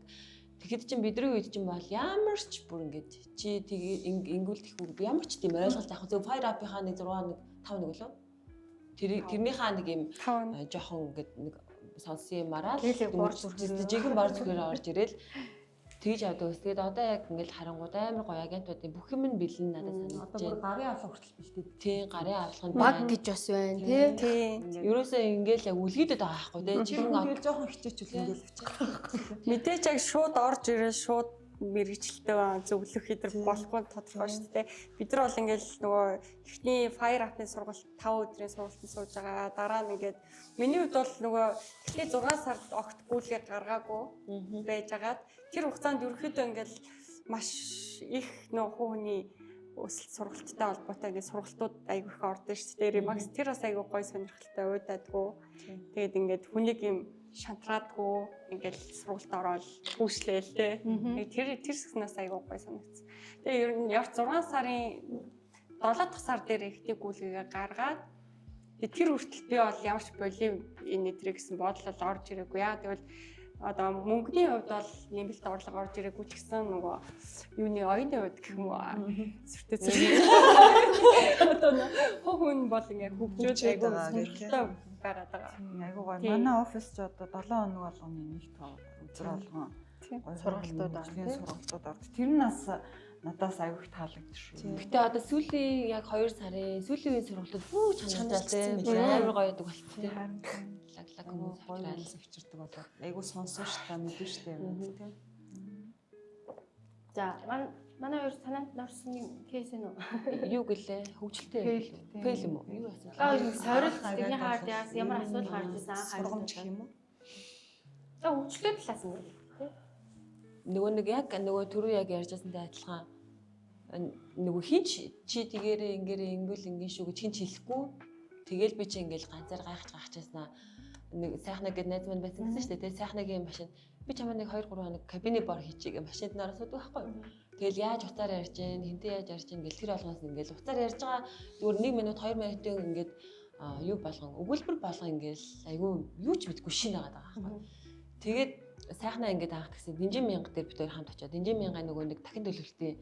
Тэгэхэд чинь бидний үед чинь бол ямар ч бүр ингэж чи тийг ингүүлдэх үг ямар ч тийм ойлголт яг зөв Fire Hub-ийнхаа нэг 6 1 5 нэг лөө. Тэрнийхээ нэг юм жоохон ингэ нэг сонсын мараад жихэн бар зүгээр орж ирэл тэгж авдаг ус. Тэгээд одоо яг ингээл харангууд амар гоё агентуудын бүх юм нь бэлэн надад санагдаж байна. Одоо гарын авлага хүртэл биш үү? Тийм, гарын авлага нь баг гэж бас байна тий. Ерөөсөө ингээл яг үлгээдэд байгаа байхгүй тий. Чихэн тэгэл жоохон хичээчүүл ингээл авчих. мэдээж яг шууд орж ирэл шууд мэрэгчлэлтэй зөвлөх хэдэр болохгүй тодорхой шүү дээ. Бид нар бол ингээл нөгөө эхний Fire Hub-ны сургалт 5 өдрийн сургалтанд сууж байгаа. Дараа нь ингээд миний хувьд бол нөгөө эхний 6 сард огт гүйлгээ гаргаагүй байж агаад тэр хугацаанд ерөөхдөө ингээл маш их нөгөө хүний өсөлт сургалттай холбоотой ингээд сургалтууд айгүй их ордон шүү дээ. Max тэр бас айгүй гоё сонирхолтой уйдаадгүй. Тэгээд ингээд хүнийг юм шантраадгүй ингээд сургалт ороод хүүшлээл те. Тэр хэснээс айгүй гоё санагдсан. Тэгээ ер нь явц 6 сарын 7 дахь сар дээр ихтэй гүйлгээ гаргаад тэр хүртэл би бол ямар ч болив энэ өдрийг гэсэн бодлол орж ирээгүй. Яа тэгвэл одоо мөнгөний хувьд бол нэмэлт орлого орж ирээгүй ч гэсэн нөгөө юуны оюуны хувьд гэх юм уу сүртэй зэрэг одоо хүн бол ингээд хөгжөөд айгүй сонирхолтой байгаад байгаа. Айгуу гоё. Манай офис ч одоо 7 хоног болгоны нэг тоо өдөр болгон сургалтууд сургалтууд ордог. Тэр нь бас надаас айгүй их таалагдчих шүү. Гэтэ одоо сүүлийн яг 2 сарын сүүлийн үеийн сургалтууд хүү чанартай амар гоё яадаг болчихсон тийм. Лаглаг хүмүүс гоё сэвчэрдэг болоод айгүй сонсоо штаа мэдэн штэ юм тийм. За Манай хоёр санаанд норсон кейс нь үү? Юу гэлээ? Хөгжилтэй фейл юм уу? Юу яасан? Аа нэг сорил тэрний хаард ямар асуудал гарч ирсэн анх сургамж гэх юм уу? За хөгжлөө талаас нь тий. Нөгөө нэг яг нөгөө түрүү яг ярьжсантай адилхан нөгөө хинч чи тэгээрээ ингэнгүүл ингэн шүү гэж хинч хэлэхгүй тэгэл би чи ингээл ганцаар гайхчихснаа нэг сайхна гэд найз маань байсан гэсэн шүү дээ тий сайхнагийн машин би чамаа нэг 2 3 хоног кабины бор хийчихье гэ машинд нараа суудаг байхгүй тэгэл яаж уцаар ярьж гин хинтээ яаж ярьж гин гэл тэр болгоноос ингээл уцаар ярьж байгаа зүгээр 1 минут 2 минутын ингээд юу болгон өгүүлбэр болгон ингээл айгүй юу ч мэдгүй шин байгаа байхгүй тэгээд сайхнаа ингээд анх гэсэн Динжин мянга дээр бид хоёр хамт очиод Динжин мянга нөгөө нэг дахин төлөвлөлтийн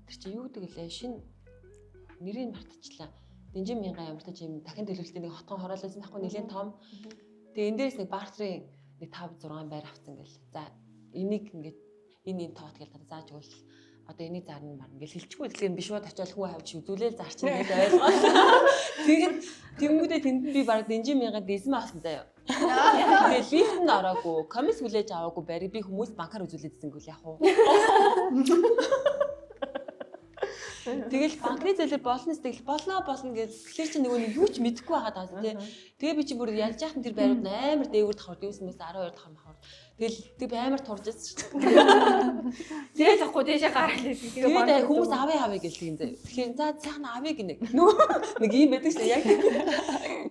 тэр чи юу гэдэг лээ шин нэрийг мартчихлаа. Динжин мянга ямар ч юм дахин төлөвлөлтийн нэг хотгон хороолсон байхгүй нэлээд том. Тэгээ энэ дээрс нэг бартерын нэг 5 6 байр авцсан гэл. За энийг ингээд энэ тоот гэл зааж өгвөл одоо энийг зарна марна гэл хэлчихгүй тэгэхээр биш бод очиод хүн хавч үзүүлээл зарчин гэж ойлгоо. Тэгээд тэнгүүдээ тэнд би баг Динжин мянга дэсэм авсан заяа. Тэгээд лифтэнд ороогүй, комис хүлээж аваагүй барь би хүмүүс банкар үзүүлээдсэн гэл яг уу. Тэгэл банкны зээлэр болно гэж болно гэж тэгэхээр чи нөгөө нэг юу ч мэдэхгүй байгаа даа тий. Тэгээ би чи бүр ялж яхад тэр байрууд амар дээгүүр давхар дээвс мэс 12 давхар махар. Тэгэл би амар турж байсан шүү дээ. Тэгээ захгүй дэшээ гаргалээ. Тэгээд хүмүүс авъя гэж тийм зэ. Тэгэхээр за цаана авъя гинэ. Нэг юм байдаг шүү дээ яг.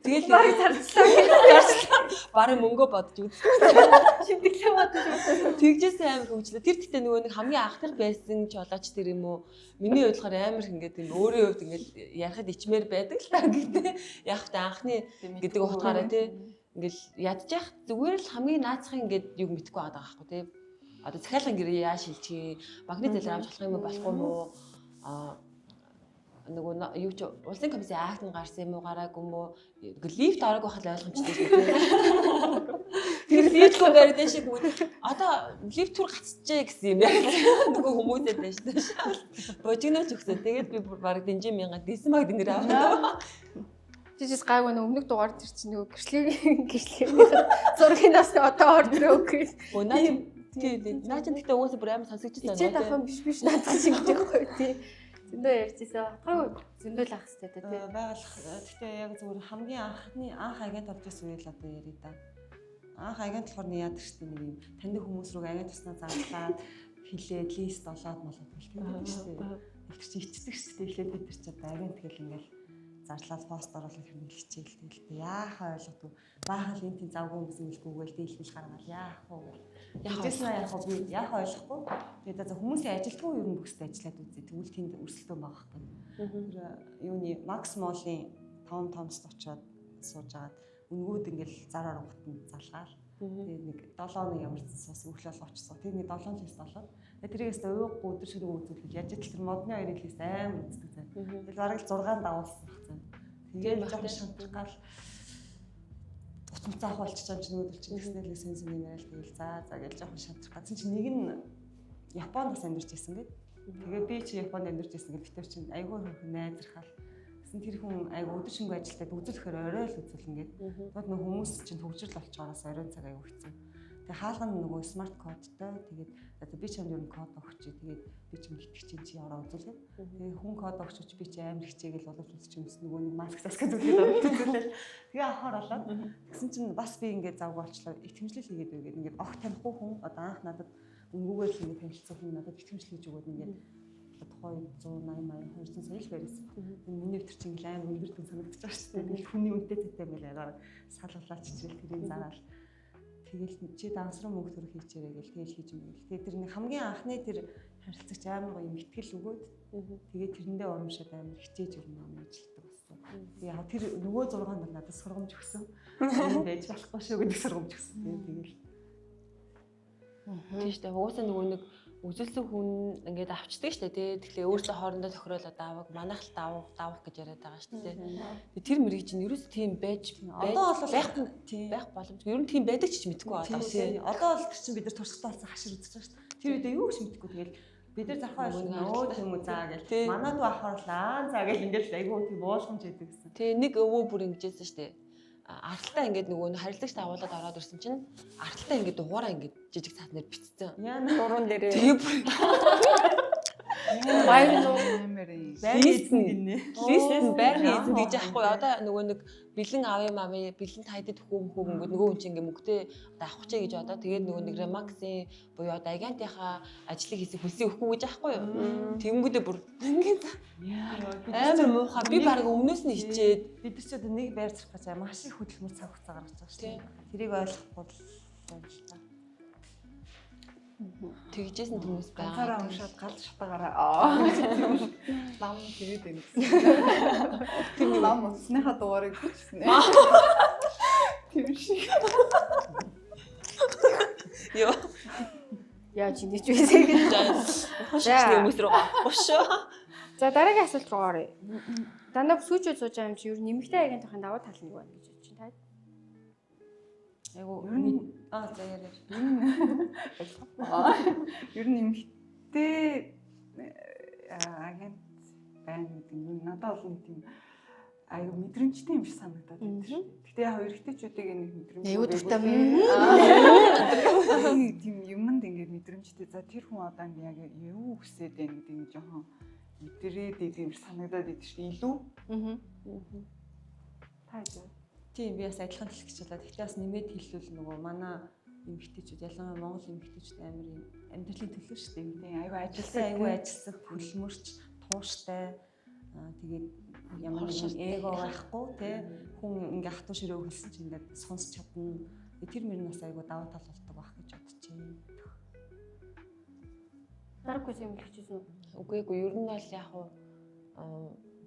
Тэгэл баг зарчлаа. Барын мөнгөө бодож үзсэн. Шимтгэлээ бодож үзсэн. Тэгжсэн амар хөвчлээ. Тэр гэхдээ нөгөө нэг хамгийн анхнар байсан жолооч тэр юм уу? Миний бодлохоор амар ингээд юм өөрийн хувьд ингээд ярахад ичмээр байдаг л та. Гэхдээ яг та анхны гэдэг утгаараа тий ингээл ядчих зүгээр л хамгийн наацхан ингээд юг мэдхгүй байгаа байхгүй тий. Одоо захиалгын гэрээ яаж шилжих, банкны зээлэр авч болох юм уу болохгүй юу? Нөгөө юу ч улсын комиссийн акт нь гарсан юм уу гараагүй юм уу? Лифт ороогүй хал ойлгомжтой шүү дээ. Тэр лифтгүй барьд шиг мөн. Одоо лифт түр гацчихжээ гэсэн юм яа. Нөгөө хүмүүсээ байж таа. Божигнооч өгсөн. Тэгээд би баг Динжин мянга дэсэн баг нэр аваа. Жижиг гайгүй нэг өмнөх дугаар тэр чинь нөгөө гэрчлэгийн зургийнаас одоо ордроо гэх. Наа чи тэгтээ угаасаа бүр амар сонсогдчихсан байна. Чи дахин биш наадах шиг байхгүй тий. Зөндөө ярьчихсан. Хатгаагүй зөндөө л ах хэвчээ тий. Байгалах. Гэхдээ яг зүгээр хамгийн анх агент орж ирсэн үйл одоо ярий да. Анх агент болохоор нь яадаг штеп нэг юм таньдаг хүмүүс рүү агент туснаа зарлаад хилээд лист олоод молоод гэлтэй штеп. Тэр чи ичдэг штеп эхлээд бид нар ч одоо агент гэл ингээл зарлаад пост оруулах юм хичээл тэгэл яахаа ойлгохгүй баахан линтийн завгүй юм гэсэн хэлгүүгээл дийлхэл гаргаад яах вэ яахаа яг би яахаа ойлгохгүй тэгээд за хүмүүсийн ажилтгүй ер нь бүхстэй ажиллаад үзье тэгвэл тэнд өрсөлдөөн байгаа хэрэг тэр юуны Макс Моллын том очоод сууж агаад үнгүүд ингээл зар оронгот нь залгаал тэгээд нэг 7 нэг ямар ч сус өглөөл очсон тэр нэг 7 лист болоод тэрээс ууггүй өдөр шөнөгүй үзүүлэх яаж ч тэр модны хоёрын лист амар үздэг зай тэгэл бараг л 6 давуулсан баг зай тэгээд жоохон шантгаал утмцаа ах болчих юм чинь өөдөл чинь гэснээр сенс юм яриад тэгэл за гэж жоохон шантрах гэсэн чинь нэг нь Японд бас амьдарч ирсэн гэд тэгээд би чи Японд амьдарч ирсэн гэд битэр чинь айгүй хөрхөн найзрахал тэр хүн айгу өдөр шөнөгүй ажилтаад үзүүлэхээр орой л үзүүлнэ гэдэг. Тэгвэл нөгөө хүмүүс чинь төвжрэл болчихоороос оройн цаг айгу хэцүү. Тэгээ хаалга нь нөгөө смарт кодтой тэгээд би ч юм ер нь код өгч тэгээд би ч мэдчих чинь чи ороо үзүүлээд тэгээ хүн код өгч би чи амар хичээгээл боловч үзчих юмс нөгөө нэг маск засгаа зүйлээд үзүүлээд тэгээ авахаар болоод тэгсэн чинь бас би ингээд завгүй болчлоо итгэмжлэл хийгээд байгээд ингээд огт танихгүй хүн одоо анх надад өнгөөр л ингээд танилцсан хүн надад итгэмжлэл хийж өгөөд ингээд 280 200 сая л барьсан. Миний өвтөр чинь амар өндөрдөн санагдаж байгаа шүү дээ. Тэгэл хүний үнэтэй зүйтэй мэл яагаад салгалаа чичрэл тэрийг зараал. Тэгэл чи дансруу мөнгө төр хийчээрэй гэл тэгэл хийж юм. Тэгээ тэр нэг хамгийн анхны тэр харилцагч амар гоё мэтгэл өгөөд тэгээ тэрэндээ урамшаад амар хичээж өрнө юм ажилтдаг болсон. Тэгээ яг тэр нөгөө 6 хоног надад сургамж өгсөн. Энэ байж болохгүй шүү гэдэг сургамж өгсөн. Тэгэл тийш дээ уусаа нөгөө нэг үзүүлсэн хүн ингээд авчдаг штэ тий. Тэгэхээр өөрсдөө хоорондоо тохируулаад авах, манайхалт давах гэж яриад байгаа штэ тий. Тэр мэрийг чинь ерөөс тийм байж одоо бол байх боломжгүй. Ер нь тийм байдаг ч мэдэхгүй байгаа тий. Одоо бол тэр чинь бид нар туршлагатай болсон хашир үзэж байгаа штэ. Тэр үедээ юу ч мэдэхгүй тэгэл бид нар зархаа өө юм уу заа гэл. Манайд бахарлаа заа гэл ингээд айгүй тийм буулгамж яадаг гэсэн. Тий нэг өвөө бүр ингэжсэн штэ. Арталтаа ингээд нөгөө харилцагч дагуулад ороод ирсэн чинь арталтаа ингээд дугаараа ингээд жижиг цаатнаар битцсэн. Яа дуруун дээрээ. Тэгээ бүр Баяр нь лист байрны эзэн гэж яахгүй одоо нөгөө нэг бэлэн авъя мами бэлэн тайдад хөөмгөд нөгөө хүн чинь ингээ мөнгөтэй одоо авах чий гэж одоо тэгээд нөгөө нэг ремаксийн буюу одоо агентийнхаа ажлыг хийсэх хүсээ өгөхгүй гэж яахгүй юу. Тэнгүүдээ бүр ингээ амар муухай би баг өмнөөс нь хичээд бид нар ч одоо нэг байр зарах гэж маш их хөдөлмөр цаг хугацаа гаргаж байгаа шүү дээ. Тэрийг ойлгохгүй л та. тэгжсэн хүмүүс Ганцаараа байгаа. уншаад гал шатаагаараа. Лам тэгээд байна гэсэн. Тэр лам усныхаа дугаарыг хүчсэн. Тэр шиг. Йоо. яаж ингэж байсан гэж. Хашигчны хүмүүс рүү гоош. За дараагийн асуулт руу оръё. Дандаа сүүчүүд сууж байгаа юм чи ер нь нэмэгтэй агентийн давуу тал нь юу байна гэж бодож байна та? Айгу за яриа. Ер нь нэмэгтэй агент байна гэдэг нь надад бол нэг тийм аюу мэдрэмжтэй юм шиг санагдаад байна шүү. Гэтэ яг эрэгтэйчүүдийг нэг мэдрэмж. Аюу дуртай юм. Нэг тийм юмд ингээд мэдрэмжтэй. За тэр хүн одоо яг юу хүсээд байна гэдэг нь жоохон мэдрээд идэм шиг санагдаад идэв шүү. Илүү. Та юу? Тийм би бас адилхан хэлэх гэж байна. Гэхдээ бас нэмээд хэлвэл нөгөө манай эмэгтэйчүүд ялангуяа Монгол эмэгтэйчүүд амар юм амьдралын төлөө шүү дээ. Тийм аюу ажилласан хөлмөрч тууштай тэгээд ямар нэг эго байхгүй тий хүн ингээ хатуу ширээ өгүүлсэн чинь ингээд сонсч чадна. Тэр мөр нь бас аюу даваа тал болдог байх гэж бодож байна. Дараагүй юм хэлчихсэн үү? Үгүй ер нь бол яг уу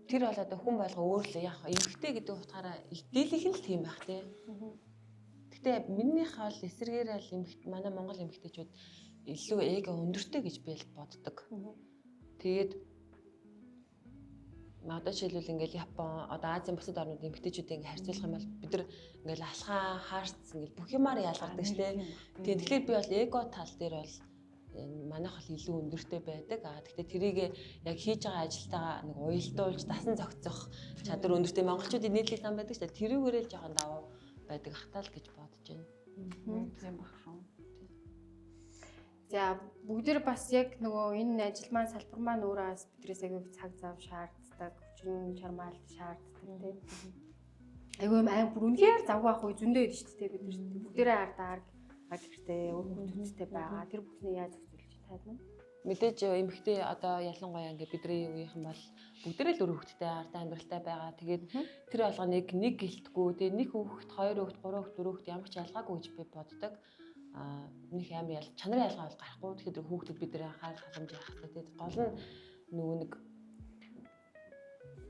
тэр бол одоо хүн болго өөрлөө яг эмгтэй гэдэг утгаараа дийлэх нь л тийм байх тий. Гэтэ минийх бол эсэргээр л манай Монгол эмгтэйчүүд илүү эго өндөртэй гэж би л боддог. Тэгээд одоо жишээлбэл ингээл Япон одоо Азийн бусад орнууд эмгтэйчүүдийг ингээ харьцуулах юм бол бид нар ингээл алхаа хаарц ингээл бүх юмар ялгардаг штэ. Тэгэхээр би бол эго тал дээр бол манайх бол илүү өндөртэй байдаг. Гэхдээ тэрийг яг хийж байгаа ажилтайгаа нэг уялдуулж дасан зохицох чадвар өндөртэй монголчуудын нийтлэг сан байдаг шүү дээ. Тэрүүгээрээ л жоохон даваа байдаг хатаал гэж бодож байна. Тийм баг шүү. За бүгдээр бас яг нөгөө энэ ажил маань салбар маань өөрөө бас бидрээс аягүй цаг зав шаарддаг, хүчин чармаалт шаарддаг тийм. Айгүй аим бүр үнээр завгүй ах үе зөндөө идэв шүү дээ бид нар. Бүгдээрээ ардаар хэрэгтэй, өөр хүмүүсттэй байгаа. Тэр бүхний яаж зөвлөж тайлна? Мэдээж эмэгтэй одоо ялангуяа ингээ бидний үеийнхэн бол бүгдээрээ л өр хөвгттэй ардаа амьдралтай байгаа. Тэгээд тэр болгоныг нэг гэлтгүү, тэгээд нэг хүүхэд, хоёр хүүхэд, гурван хүүхэд, дөрөв хүүхэд ямар ч ялгаагүй гэж би боддог. Нэг амар чанарын ялгаа бол гарахгүй. Тэгэхээр хүүхдэд бид нэр анхаарал халамж явах хэрэгтэй. Гол нь нөгөө нэг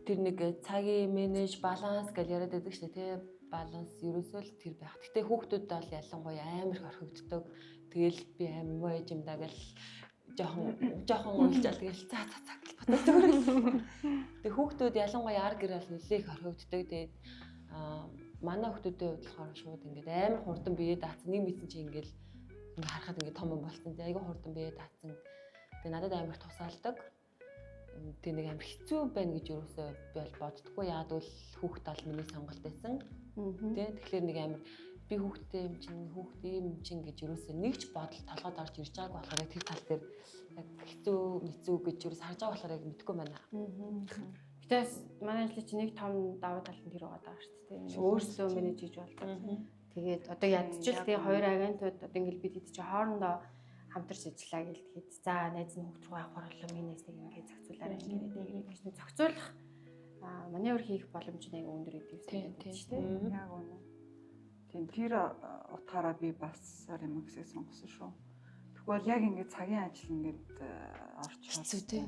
тэр нэг цагийн менеж баланс гэж яриад байдаг шүү дээ. Баланс ерөөсөө л тэр байх. Гэтэ хүүхдүүд бол ялангуяа амар их орхигддог. Тэгэл би амар мууж юмдаа гэл жоохон уйлжал тэгэл цаа гэж боддог. Тэг хүүхдүүд ялангуяа ар гэр бол нэлээх орхигддог. Тэгээд манай хүүхдүүдийн хувьд болохоор шууд ингээд амар хурдан биеэ даацсан. Нэг мэдсэн чи ингээд харахад ингээд том болсон. Тэг айгүй хурдан биеэ даацсан. Тэг надад амар тусаалдаг. Тэг нэг амар хэцүү байна гэж юусоо би бол боддоггүй. Яагад бол хүүхд тал миний сонголт байсан. Тэгэхээр нэг амар би хүүхдтэй юм чинь гэж юусоо нэгч бодол толгойд орж ирж байгааг болохоор тэр тал дээр яг хэцүү гэж юус харж байгаа болохоор яг мэдгүй байна. Гэтээс манай ажлын чинь нэг том давуу тал нь тэр байгаа шүү дээ. Өөрсдөө менеж хийж болдог. Тэгээд одоо ядчил тэгээ хоёр агентууд одоо ингээл бид хэд чи хоорондоо хамтарч ажиллаа гээл тэгэхэд за найз нь хүүхд рүү авах орлоо минийс нэг ингээд зохицуулаарай ингээд гэж зохицуулах маневр хийх боломж нь аяга өндөр идэв шүү дээ. Яг үнэ. Тийм тэр утгаараа би бас ремаксыг сонгосон шүү. Тэгвэл яг ингээд цагийн ажил ингээд орчихсон. Хэцүү тий.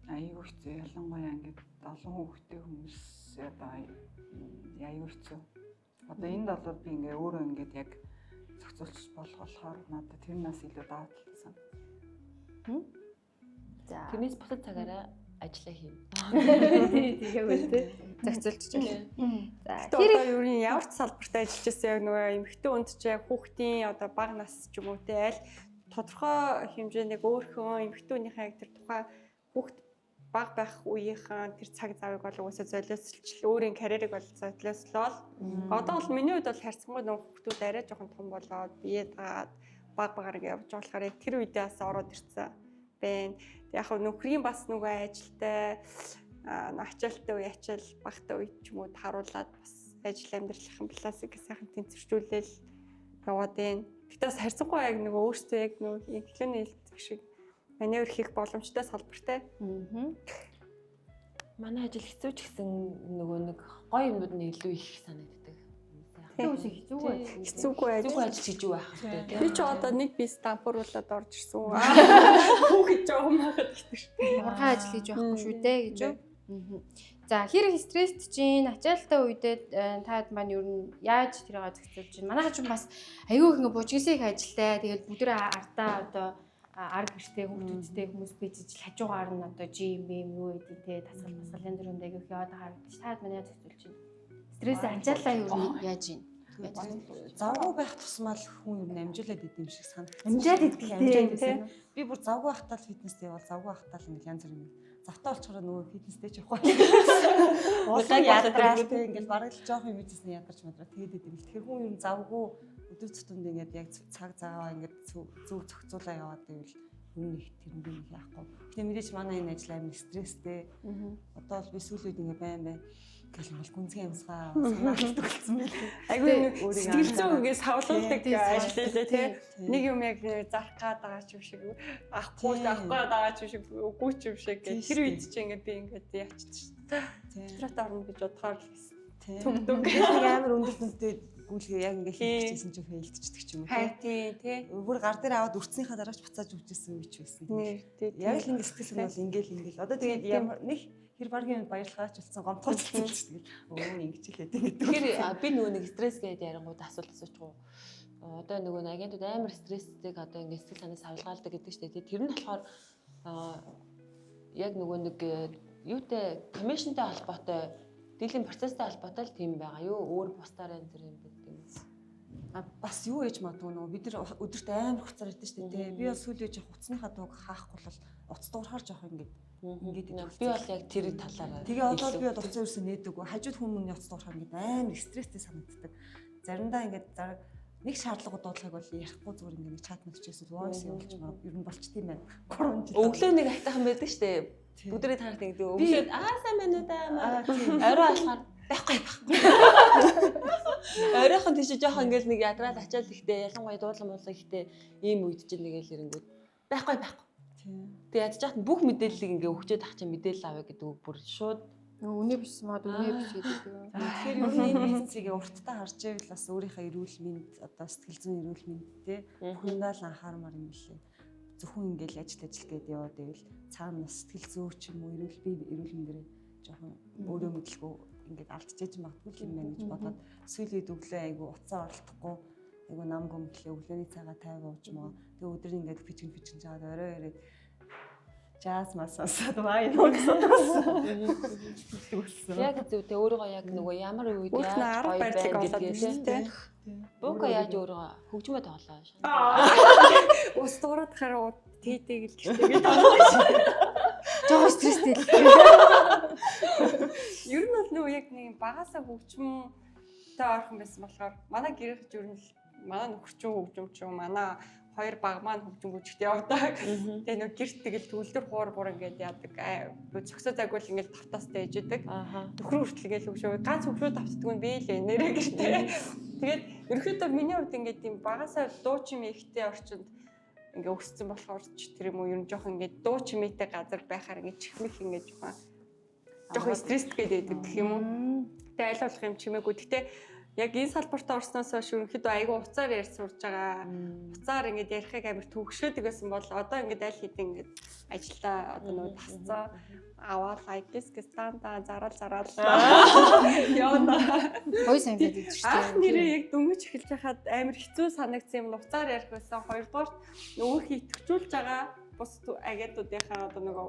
Аюу хэцүү ялангуяа ингээд олон хүүхэдтэй хүмүүс одоо аюу хэцүү. Одоо энд бол би ингээ өөрөө ингээд яг зохицуулж болохоор надад тэрнээс илүү даваа талтай санагдав. За Тэрнээс бусад цагаараа ажиллаа хийнэ. тэгээ үнтэй зохицуулж байна. За Тэр одоо юу ямар ч салбарт ажиллаж байсан яг нөгөө эмэгтэй хүнд ч яг хүүхдийн одоо бага нас ч юм уу те аль тодорхой хэмжээний өөрхөн эмэгтэй хүнийхээ яг тэр тухайн хүүхд бага байх үеийнхэн тэр цаг завыг бол угаасаа золиослж өөрийн карьерийг бол золиослол. Одоо бол миний хувьд бол харьцангуй нөх хүүхдүүд арай жоохон том болоод бие дагаад баг багаар ингэ явж болохоор яг тэр үедээ бас ороод ирсэн. байна. Яг хөө нөхрийн бас нөгөө ажилтай ачаалттай үе ачаал багтаа үе ч юм уу харуулад бас ажил амьдралын балансыг сайхан тэнцвэржүүлэл яваад байна. Гэтэ бас харьцангуй яг нөгөө өөртөө яг нөгөө эхлээний хэлдэг шиг маневр хийх боломжтой салбартай. Манай ажил хэцүү ч гэсэн нөгөө нэг гоё юмнууд нь илүү их санагддаг. Хэцүүгүй ажил хийж байх хэрэгтэй. Би ч одоо нэг би стампууруулаад орж ирсэн. Хүүхэд жоохон байхад гэдэг шүү. Ургаан ажил хийж байхгүй шүү дээ гэж үү? За хэрэг стресст чинь ачаалттай үедээ таад маань ер нь яаж тэрийг зохицуулж чинь манайха ч бас аюу их ингээ бужигсээ их ажилтай тэгээд бүдэр ардаа одоо ар гэртэй хүмүүсттэй хүмүүс бийж хажуугаар нь одоо жим юу гэдэг те тасгал басгалын дөрөнд аюу их яваад байгаа гэж таад маань яаж зохицуулж чинь стресс ачаалаа ер нь яаж юм завгүй байх тусмал хүн ер нь амжуулаад идэм шиг санагдсан. амжаад идэх Би бүр завгүй байхдаа л фитнестэй бол завгүй байхдаа л ингээл янз бүр юм. Завтаа болчихороо нөгөө фитнестэй ч явахгүй. Уулаа ядараад ингээл бараг л жоох юм bijсэн ядарч мадраа тэгээд идэм. Тэгэхээр хүн ер нь завгүй өдөр тутамд ингээд яг цаг цагаа ингээд зөв зохицуулаа яваад байвал хүн их тэрэндээ их яахгүй. Гэтэ мэдээж манай энэ ажил амар стресстэй. Одоо бол би сүүл үед ингээд байн гэл бол гүнзгий амсгаа санаалдаг болсон байл. Айгүй сэтгэл зүйн ингээд савлуулдаг ажил лээ тий. Нэг юм яг зарах гээд байгаа ч юм шиг авахгүй байгаа ч юм шиг үгүй ч юм шиг гэх тэр үед чи ингээд би ингээд яаччих. Стресс орно гэж бодохоор төгдөг. Амар өндөр дүнтэй гүйлгээ яг ингээд хийчихсэн чинь фейлдчихдэг ч юм уу тий. Бүр гар дээр аваад өрцнийхаа дараач буцааж өгчээсэн үе ч байсан. Яг л ингээд сэтгэл нь бол ингээл одоо тэгээд ямар нэг хэр баргийн баярлахаач болсон гомдхолцсон шүү дээ. Өө ингэж хэлээд гэдэг. Тэгэхээр би нөгөө нэг стресс гэдэг ярингууд асуулт асуучихгүй. Одоо нөгөө агентууд амар стресстэй одоо ингэ сэтгэл санаас авалгаалдаг гэдэг шүү дээ. Тэр нь болохоор яг нөгөө нэг юутай коммишнтэй холбоотой дийлэн процесстэй холбоотой л тийм байгаа юу? Өөр бусдаар энэ төр юм байдаг юм. Бас юу ээж магадгүй нөгөө бид нар өдөрт амар хуцаар идэв шүү дээ. Би бол сүүлийн үеийн уцсныхаа дууг хаахгүй бол уц дуурахаар жоох ингээд би бол яг тэр талаараа тэгээ одоо би бол уцаа ерөөсөө нээдэггүй хажууд хүмүүний уц дуурахаар ингээд амар стресстэй санагддаг. Заримдаа ингээд нэг шаардлагууд дуудлагыг бол ярихгүй зүгээр ингээд нэг чат мэдчихсэн voice явуулж ер нь болчтой юм байна. 3 жил өглөө нэг айтайхан байдаг шүү дээ. Бүдрээ танах нэг өглөө сайн байна уу даа. Орой алхаар байхгүй. Оройхон тийш жоох ингээд нэг ядраад ачаал ихтэй ялангуяа дуудлан муулаа ихтэй ийм үед чинь нэгэл ирэнгүүд байхгүй. Тэгээ ядж яхад бүх мэдээллийг ингээ өгчөөд ах чинь мэдээлэл авъя гэдэг үг бүр шууд үнэ биш мод үнэ биш гэдэг. Тэгэхээр ер нь энэ бизнесийг урттаа харж байвал бас өөрийнхөө эрүүл мэнд одоо сэтгэл зүйн эрүүл мэндтэй бүхэндээ л анхаармаар юм билээ. Зөвхөн ингээл ажил гээд яваад байвал цаана бас сэтгэл зүй ч юм уу эрүүл мэндэрээ жоохон өөрөө мэдлгүй ингээд алдчихэж магадгүй юм байна гэж бодоод сүүлийн үед өглөө айгу уцаа оролдохгүй айгу намгүй мэтлээ өглөөний цагаа 50 уучмаа. Тэгээ өдөр ингээд фижин жаад орой ирээд жаз мас сонсоод вайн уусан. Яг зөв тэ өөрийгөө яг нөгөө ямар үед яаж гоё байдлыг олоод ирсэн. Буука яаж өөрөө хөгжмөө тоглоо. Ус дуурайд хараа тээдэг л гэртэйгээ тоглоо. Жоо стресстэй л. Ер нь бол нөгөө яг нэг багасаа хөгжмөнтэй орхон байсан болохоор манай гэрийнх ер нь манай нөхөрчөө хөгжмч юм манай хоёр баг маань хөгжмөжтэй явдаг. Тэгээ нөгөө гэрт тэгэл төвлөр хуур ингээд яадаг. Зөксөө загвал ингээд тавтаастай ээждэг. Нөхөр хүртэл ингээд хөгшөө ганц хөгшөө тавтдаг нь би л нэрээ гэртээ. Тэгээд ерөөхдөө миний хувьд ингээд тийм багасаа дуу чимээ ихтэй орчинд ингээ өссөн болохоор ч тэр юм уу ер нь жоох ингээ дуу чимээтэй газар байхаар ингээ чихмэх ингээ жоох стресстэй байдаг гэх юм уу. Тэ аль болох юм чимээгүй. Гэтэ яг энэ салбарт орсноос хойш ерөнхийдөө айгүй уцаар ярьж сурж байгаа. Уцаар ингээ ярихыг амар төгшөөдөг байсан бол одоо ингээ аль хэдийн ингээ ажиллаа одоо нөгөө тасцаа аваад айдиск станда зарал явна. Хой сайн байдаг шүү дээ. Ах нэрээ яг дөнгөж эхэлж байхад амар хэцүү санагдсан юм. Уцаар ярих байсан. Хоёрдугаар нөгөөх итгэжүүлж байгаа бус агентуудынхаа одоо нөгөө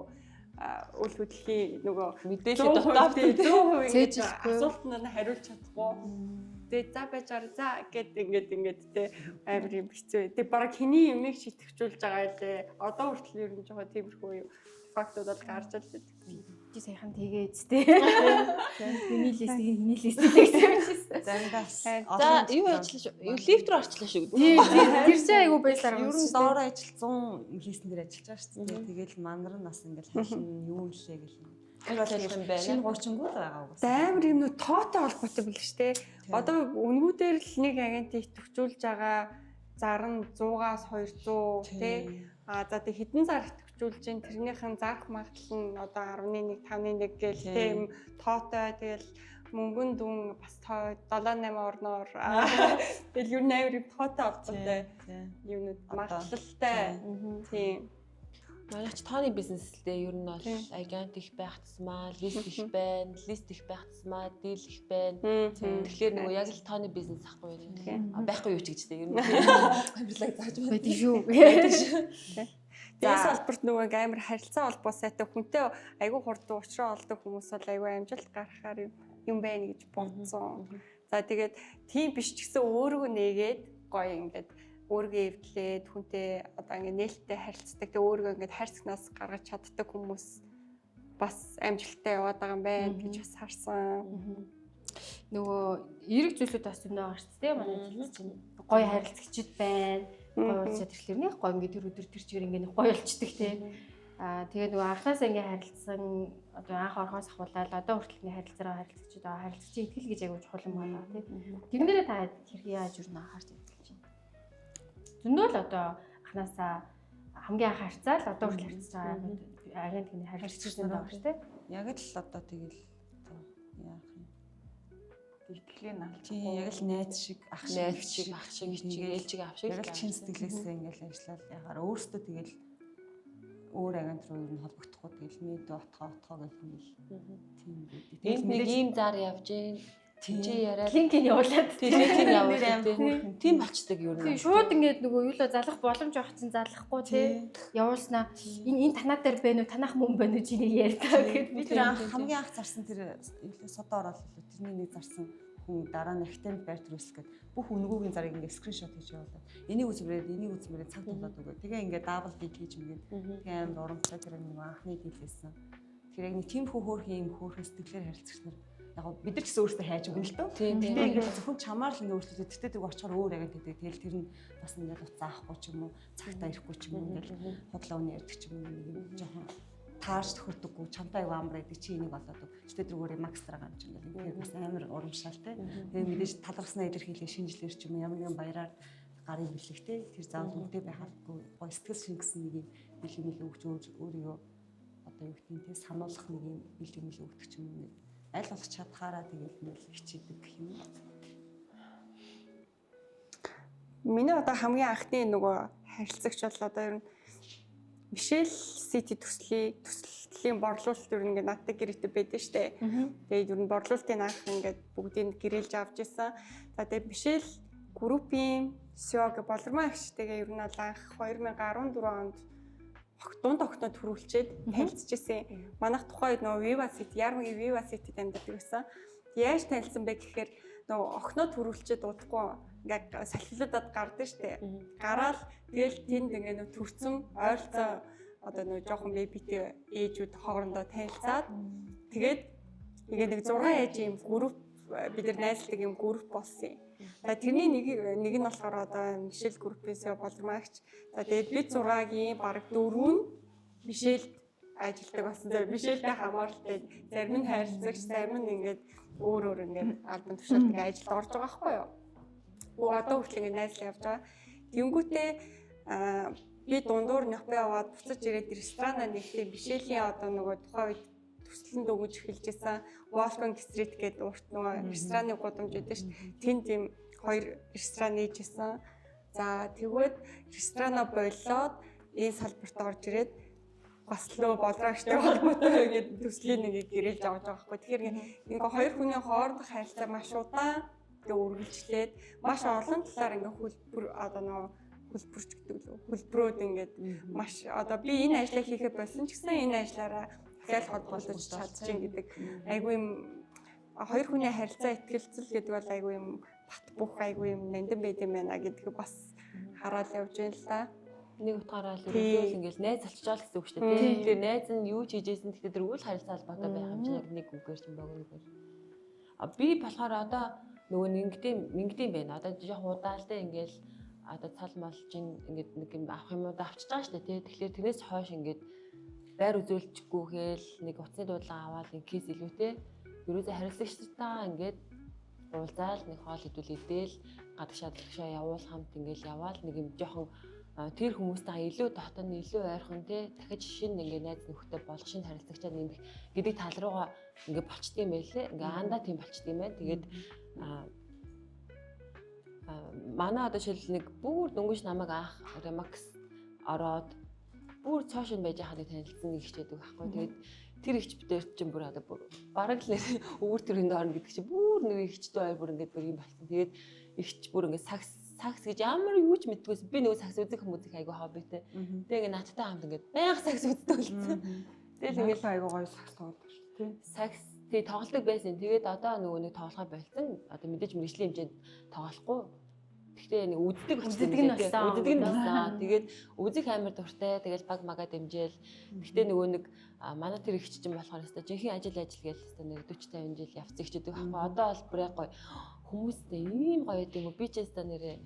үйл хөдлөлийн нөгөө мэдээлэл дотоод 100% асуулт нь хариулж чадахгүй. Тэгээ за байжаар за гэд ингээд те амар юм хэцүү. Тэгээ бараг хэний юмыг шитгэжүүлж байгаа лээ. Одоо хүртэл ер нь жоохон тиймэрхүү фактууд бол гарч ирж байна. чи саяхан тэгээд зүтэй. Миний лист гэсэн. Заримдаа За юу ажиллаж лифт рүү арчлаа шүү гэдэг. Тийм тэр чинь айгу баясаар ер нь доор ажил 100 листэн дээр ажиллаж байгаа шүү дээ. Тэгэл мандар нь бас ингээл хашин юу нэлээ гэх юм. Тэр бол юм байна. Шинэ гурчингууд байгаа угсаа. амар юмнууд тоотой холбоотой биш үү те. Одоо үнгүүдээр л нэг агентыг төвчүүлж байгаа зар нь 100-аас 200 те. За тэг хэдэн зарах төвчүүлж чинь тэрнийхэн зарах магадлал нь одоо 11 5.1 гээл те юм тоотой тэгэл мөнгөн дүн бас 7-8 орноор тэгэл ер нь амар тоотой холбоотой юмнууд магадлалтай. Тийм. Манайч тооны бизнес л дээ ер нь бол агент их байх тусмаа, лист их байна, лист их байх тусмаа, дийл их байна. Тэгэхээр нөгөө яг л тооны бизнес ахгүй юм. Байхгүй юу ч гэж дээ ер нь. Амарлаг зааж байна. Байдаг шүү. Дээс салбарт нөгөө амар харилцаа холбоо сайтай хүнтэй айгүй хурдан уучраа олдог хүмүүс бол айгүй амжилт гаргахаар юм байна гэж бодсон. За тэгээд тийм биш ч гэсэн өөрийгөө нээгээд гоё ингээд өөрийгөө эвдлээд хүнтэй одоо ингээд нээлттэй харилцдаг. Тэгээд өөрийгөө ингээд хайрцагнаас гаргаж чаддаг хүмүүс бас амжилттай яваад байгаа юм байна гэж бас харсан. Нөгөө эерэг зүйлүүд бас зөндөө байгаа шүү дээ. Манай жилд чинь гоё харилцагчид байна. Гоё уулзаад ирэхлээр нэг гоё ингээд тэр өдөр тэр чигээр ингээд гоё болчдөг те. Тэгээд нөгөө анхнаасаа ингээд харилцсан одоо анх орхоос ахуулаад одоо хүртэл ингээд харилцаараа харилцагчид байгаа. Харилцагчийн итгэл гэж аягүй чухал юм байна те. Тэрнээрээ та хэрэг яаж юу нэ харж итгэж байна. Зөндөө л одоо анхнаасаа хамгийн анх харьцаал одоо хүртэл харьцаж байгаа агент гэнэ харилцагчид байгаа шүү дээ. Яг л одоо тэгэл яах юм. Итгэлийн алж. Тийм яг л найз шиг ах шиг ээлжиг ах шиг яг л чин сэтгэлээсээ ингээл ажиллаад яхаар өөртөө тэгэл өөр агент руу ер нь холбогдохгүй тэгэл мэд отгоо гэх юм л тийм байдаг. Энд нэг ийм зар явж гин чи яриад Линкийг явуулаад линкийг явуулаад тийм болчдөг ер нь. Тийм шууд ингээд нөгөө юу л залах боломж авах чинь залахгүй тий явуулснаа энэ танаа дээр байна уу танах мөн байна уу чиний ярьдаа гэхэд би тэр хамгийн анх зарсан тэр содоо ороод тэрний нэг зарсан хүн дараа нь актент байр төрөөс гээд бүх үнгүүгийн зарыг ингээд скриншот хийж явуулаад энийг үзмээрээ цаг тулаад өгөө. Тэгээ ингээд дабл дит хийж мэгээд тэгээ амар урамтай тэр нэг анхны дийлээсэн. Тэр яг нэг тийм хөөрхийн сэтгэлээр харилцагч нар яг бид нар ч гэсэн өөрсдөө хайж өгнө л дөө. Тийм ингээд зөвхөн чамаар л ингээд өөрсдөө тэтдэг очихоор өөр агент гэдэг. Тэгэл тэр нь бас ингээд уцаахгүй ч юм уу цагтаа ирэхгүй ч юм уу ингээд худлаа өнө ярьдаг ч юм уу нэг юм жоохон тааш төхөрдөггүй чамтай аяга амар байдаг чи энийг олоод өг. Гэтэ тэргүүрээ макстра гамж ингээд ингээд бас амар урамшаалтай. Тэгээ мэдээж талархснаа илэрхийлээ шинжилэр ч юм уу ямар нэгэн баяраар гарын бэлэгтэй тэр заавал үнэтэй байхалгүй гоё сэтгэл шингэсэн нэг юм бэлэг өгч өөрийгөө одоо юу гэдэг нь те сануулгах нэг юм бэлэг өгдөг ч юм уу аль болох чадхаараа тэгэл нэг хичээдэг гэх юм. Миний одоо хамгийн анхны нөгөө харилцагч бол одоо ер нь Мишель Сити төслийн борлуулалт ер нь ингээд надтай гэрээтэй байдаг штэ. Тэгээд ер нь борлуулалтын анх ингээд бүгдийг гэрээлж авч исэн. За тэгээд Мишель группийн CEO гэх болормоо агчтэйгээ ер нь анх 2014 онд дунд огтнод төрүүлчихэд танилцчихсэн. Манайх тухайд нөгөө Viva City, Ярмагийн Viva City-д амьдардаг байсан. Яаж танилцсан бэ гэхээр нөгөө огтнод төрүүлчихэд удахгүй ингээд салхилуудад гардаг штэ. Гараал тэгэл тэнд ингээд нөгөө төрцөн ойролцоо одоо нөгөө жоохон бэбитэй ээжүүд хоорондоо танилцаад тэгээд ингээд нэг 6 ээжийн групп бид нар найзлдаг юм групп болсон юм. За тэрний нэг нь болохоор одоо Мишель группээс болормаагч. За тэгээд бид 6-гийн бараг 4 нь Мишельд ажилладаг болсон. За Мишельтэй хамааралтай зарим нь хайрцагч, зарим нь ингээд өөр ингээд албан тушаалд ингээд ажилд орж байгаа байхгүй юу? Одоо хүртэл ингээд найзлаа явж байгаа. Тэнгүүтээ би дундуур Няпе яваад буцаж ирээд ресторана нэгтээ Мишелийн одоо нөгөө тухайн үед төслөнд өгөж эхэлж байсан Walking Street гэдэг урт нөгөө рестораны гудамж байдаг шүү дээ. Тэнд тийм 2 ресторан нээжсэн. За тэгвэл ресторана болоод энэ салбарт орж ирээд бас лөө болраагчтай холбоотой ингээд төслийн нэг гэрэлж авч байгаа байхгүй. Тэгэхээр ингээ хоёр хүний хоорондох харилцаа маш удаан ингээ үргэлжлээд маш олон талаар ингээ хөлбөр одоо нөгөө хөлбөрч гэдэг лөө хөлбрөөд ингээд маш одоо би энэ ажлаа хийхээ болсон ч гэсэн энэ ажлаараа дахиад холбогдож чадчихин гэдэг айгүй юм хоёр хүний харилцаа ихтгэлцэл гэдэг бол айгүй юм бат бөх айгүй юм нандин байд юм байна гэдгийг бас хараад явж байна л да. Нэг утгаараа л ерөөсөө ингээл найз олчж байгаа гэсэн үг шүү дээ. Тэгэхээр найз нь юу ч хийжсэн гэхдээ тэргүүл харилцаа холбоотой байх юм чинь яг нэг үгээр чинь богиноггүй. Би болохоор одоо нөгөө ингэдэм байна. Одоо жоох удаалтай ингээл одоо цал малчин ингээд нэг юм авах юм уу авчиж байгаа шүү дээ. Тэгэхээр тэрнээс хойш ингээд байр үзүүлчихгүй хээл нэг утасны дуудлага аваад нэг кейс илүүтэй ерөөсөө харилцагчтайгаа ингээд уулзаал нэг хоол идүүлээдэл гадагшаа явуул хамт ингээл яваал нэг юм жоохон тэр хүмүүстэйгээ илүү дотн илүү ойрхон те дахиж шинэ ингээ найз нөхдөд болох шинэ харилцагчаа нэмэх гэдэг тал руугаа ингээ болчдгийм байлээ. Ингээ андаа тийм болчдгийм байх. Тэгээд манай одоо шил нэг бүр дөнгөж намайг анх Remax ороод бүр цоошин байж хахад танилцсан нэг хичээдэг байхгүй. Тэгээд тэр ихч битэр чинь бүр одоо бүр бараг л өвөр төрөнд орно гэдэг чинь бүр нэг ихчтэй хоёр бүр ингээд бүр юм болсон. Тэгээд ихч бүр ингээд сакс гэж ямар юу ч мэддгүйс би нөгөө сакс үзэх хүмүүзих айгу хоббитэй. Тэгээд ингээд надтай хамт ингээд байнга сакс үздэг болсон. Тэгэл ингээд айгу гоё сакс тоглодог шүү дээ. Сакс тий тоглодог байсан. Тэгээд одоо нөгөө нэг тоглохоо болцсон. Одоо мэдээж мэрэгжлийн хэмжээнд тоглохгүй. Гэхдээ нэг үздэг болсон. Тэгээд үзэх амар дуртай. Тэгэл баг магаа дэмжээл. Гэхдээ нөгөө нэг манай тэр ихч чинь болохоор өстой жинхэнэ ажил гээл өстой нэг 40 50 жил явцсан ихчдэг байхгүй. Одоо бол бүр яг гоё хүмүүстэй ийм гоё гэдэг юм уу? Би ч өстой нэрээ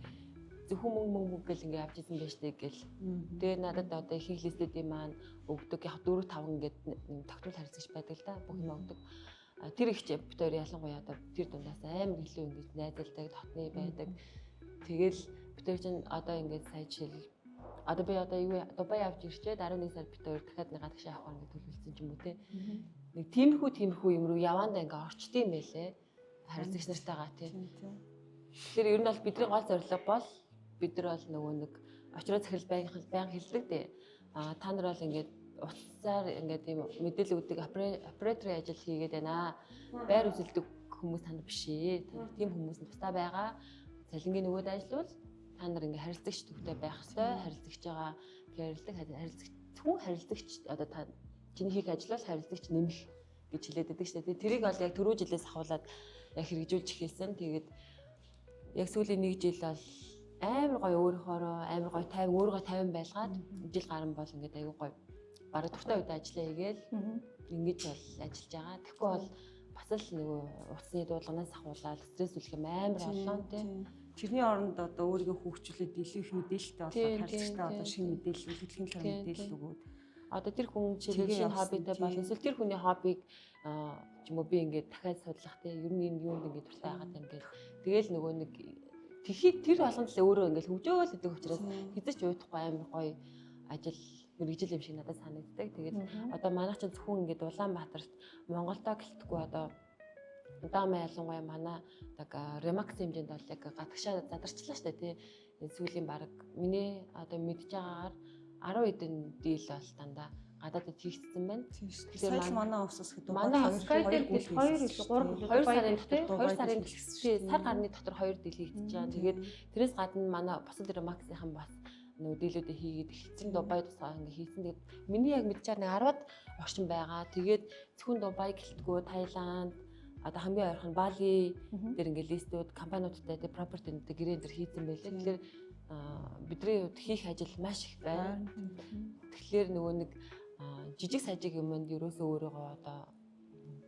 зөвхөн мөнгө гэл ингээ явж исэн байж тээ гэл. Тэгээ надад одоо их листэд юм маань өгдөг. Яг 4 5 ингээд тогтмол харилцагч байдаг л да. Бүх юм өгдөг. Тэр ихч битээр ялангуяа одоо тэр дундаас амар илүү ингэж найзалдаг, дотны байдаг. Тэгэл битээр чинь одоо ингээд сая жишээл одоо би одоо юу Дубай явж ирчээд 11 сар битээр дахиад нэг гадагш авах ингээд төлөвлөсөн ч юм уу те. Нэг тиймэрхүү юм руу яваандаа ингээд орчдгийм байлээ. Харилцагч нартайгаа те. Тэгэхээр ер нь бол бидний гол зорилго бол бид нар бол нөгөө нэг очроо захирал байнга хэлдэг дээ. Та нар бол ингээд утсаар ингээд тийм мэдээлэл өгдөг операторын ажил хийгээд байна. Байр үзүүлдэг хүмүүс танд биш ээ. Тийм хүмүүс нь тусдаа байгаа. Цалингийн нөгөөд ажиллавал та нар ингээ харилцагч төвтэй байх хэрэгтэй. Харилцагч одоо та чиний хийх ажлаас харилцагч нэмэх гэж хэлээд байдаг шүү дээ. Тэрийг бол яг түрүү жилээс ахуулаад яг хэрэгжүүлж эхэлсэн. Тэгээд яг сүүлийн 1 жил бол амар гоё өөрөөхөөрөө амар гоё тайван өөрийгөө тайван байлгаад жил гарan бол ингээд аюу гоё бараг туртай үед ажиллаа хийгээл ингэж бол ажиллаж байгаа. Тэгэхгүй бол бас л нөгөө утасны дуудлаганаас ахуулаад стресс үлэх юм амар олон тийм. Тэрний оронд одоо өөрийгөө хөгжүүлээд илүү их мэдээлэлтэй болоод харилцагчтай одоо шинэ мэдээлэл үлгэхийн талаар мэдээлэл өгөөд одоо тэр хүн шинэ хоббитэй бол эсвэл тэр хүний хоббиг ч юм уу би ингээд дахиад судлах тийм ер нь энэ юунд ингээд дуртай байгаад ингээд тэгэл нөгөө нэг тэр болгонд л өөрөө ингээд хөгжөөл гэдэг учраас хэзээ ч уйдахгүй амар гоё ажил мэргэжил юм шиг надад санагддаг. Тэгээд одоо манайх ч зөвхөн ингээд Улаанбаатарт Монголдоо гэлтгүй одоо удаамаа ялангуяа манай яг Remax хэмжээнд бол яг гадагшаа задарчлаа штэ тий. Сүүлийн баг миний одоо мэдж байгаагаар 10 хэдэн дийл бол дандаа гадаадд хийгдсэн байна. Тэгэхээр манай офсос гэдэг манай Skytel гэж 2 сарын сар гарны дотор 2 дийл хийгдэж байгаа. Тэгээд тэрээс гадна манай бусад Remax-ийн бас нөгөө дийлүүдээ хийгээд эхэлсэн. Дубай тусаа ингээ хийсэн. Тэгээд миний яг мэдж байгаа нэг 10-ад орчин байгаа. Тэгээд зөвхөн Дубай гэлтгүү Таиланд одоо хамгийн ойрхон Бали дээр ингээ листүүд компаниудтай тэ пропертинуудтай гэрээ дээр хийсэн байлээ. Тэгэхээр бидний хувьд хийх ажил маш их байна. Тэгэхээр нөгөө нэг жижиг сажиг юмд ерөөсөө өөрийгөө одоо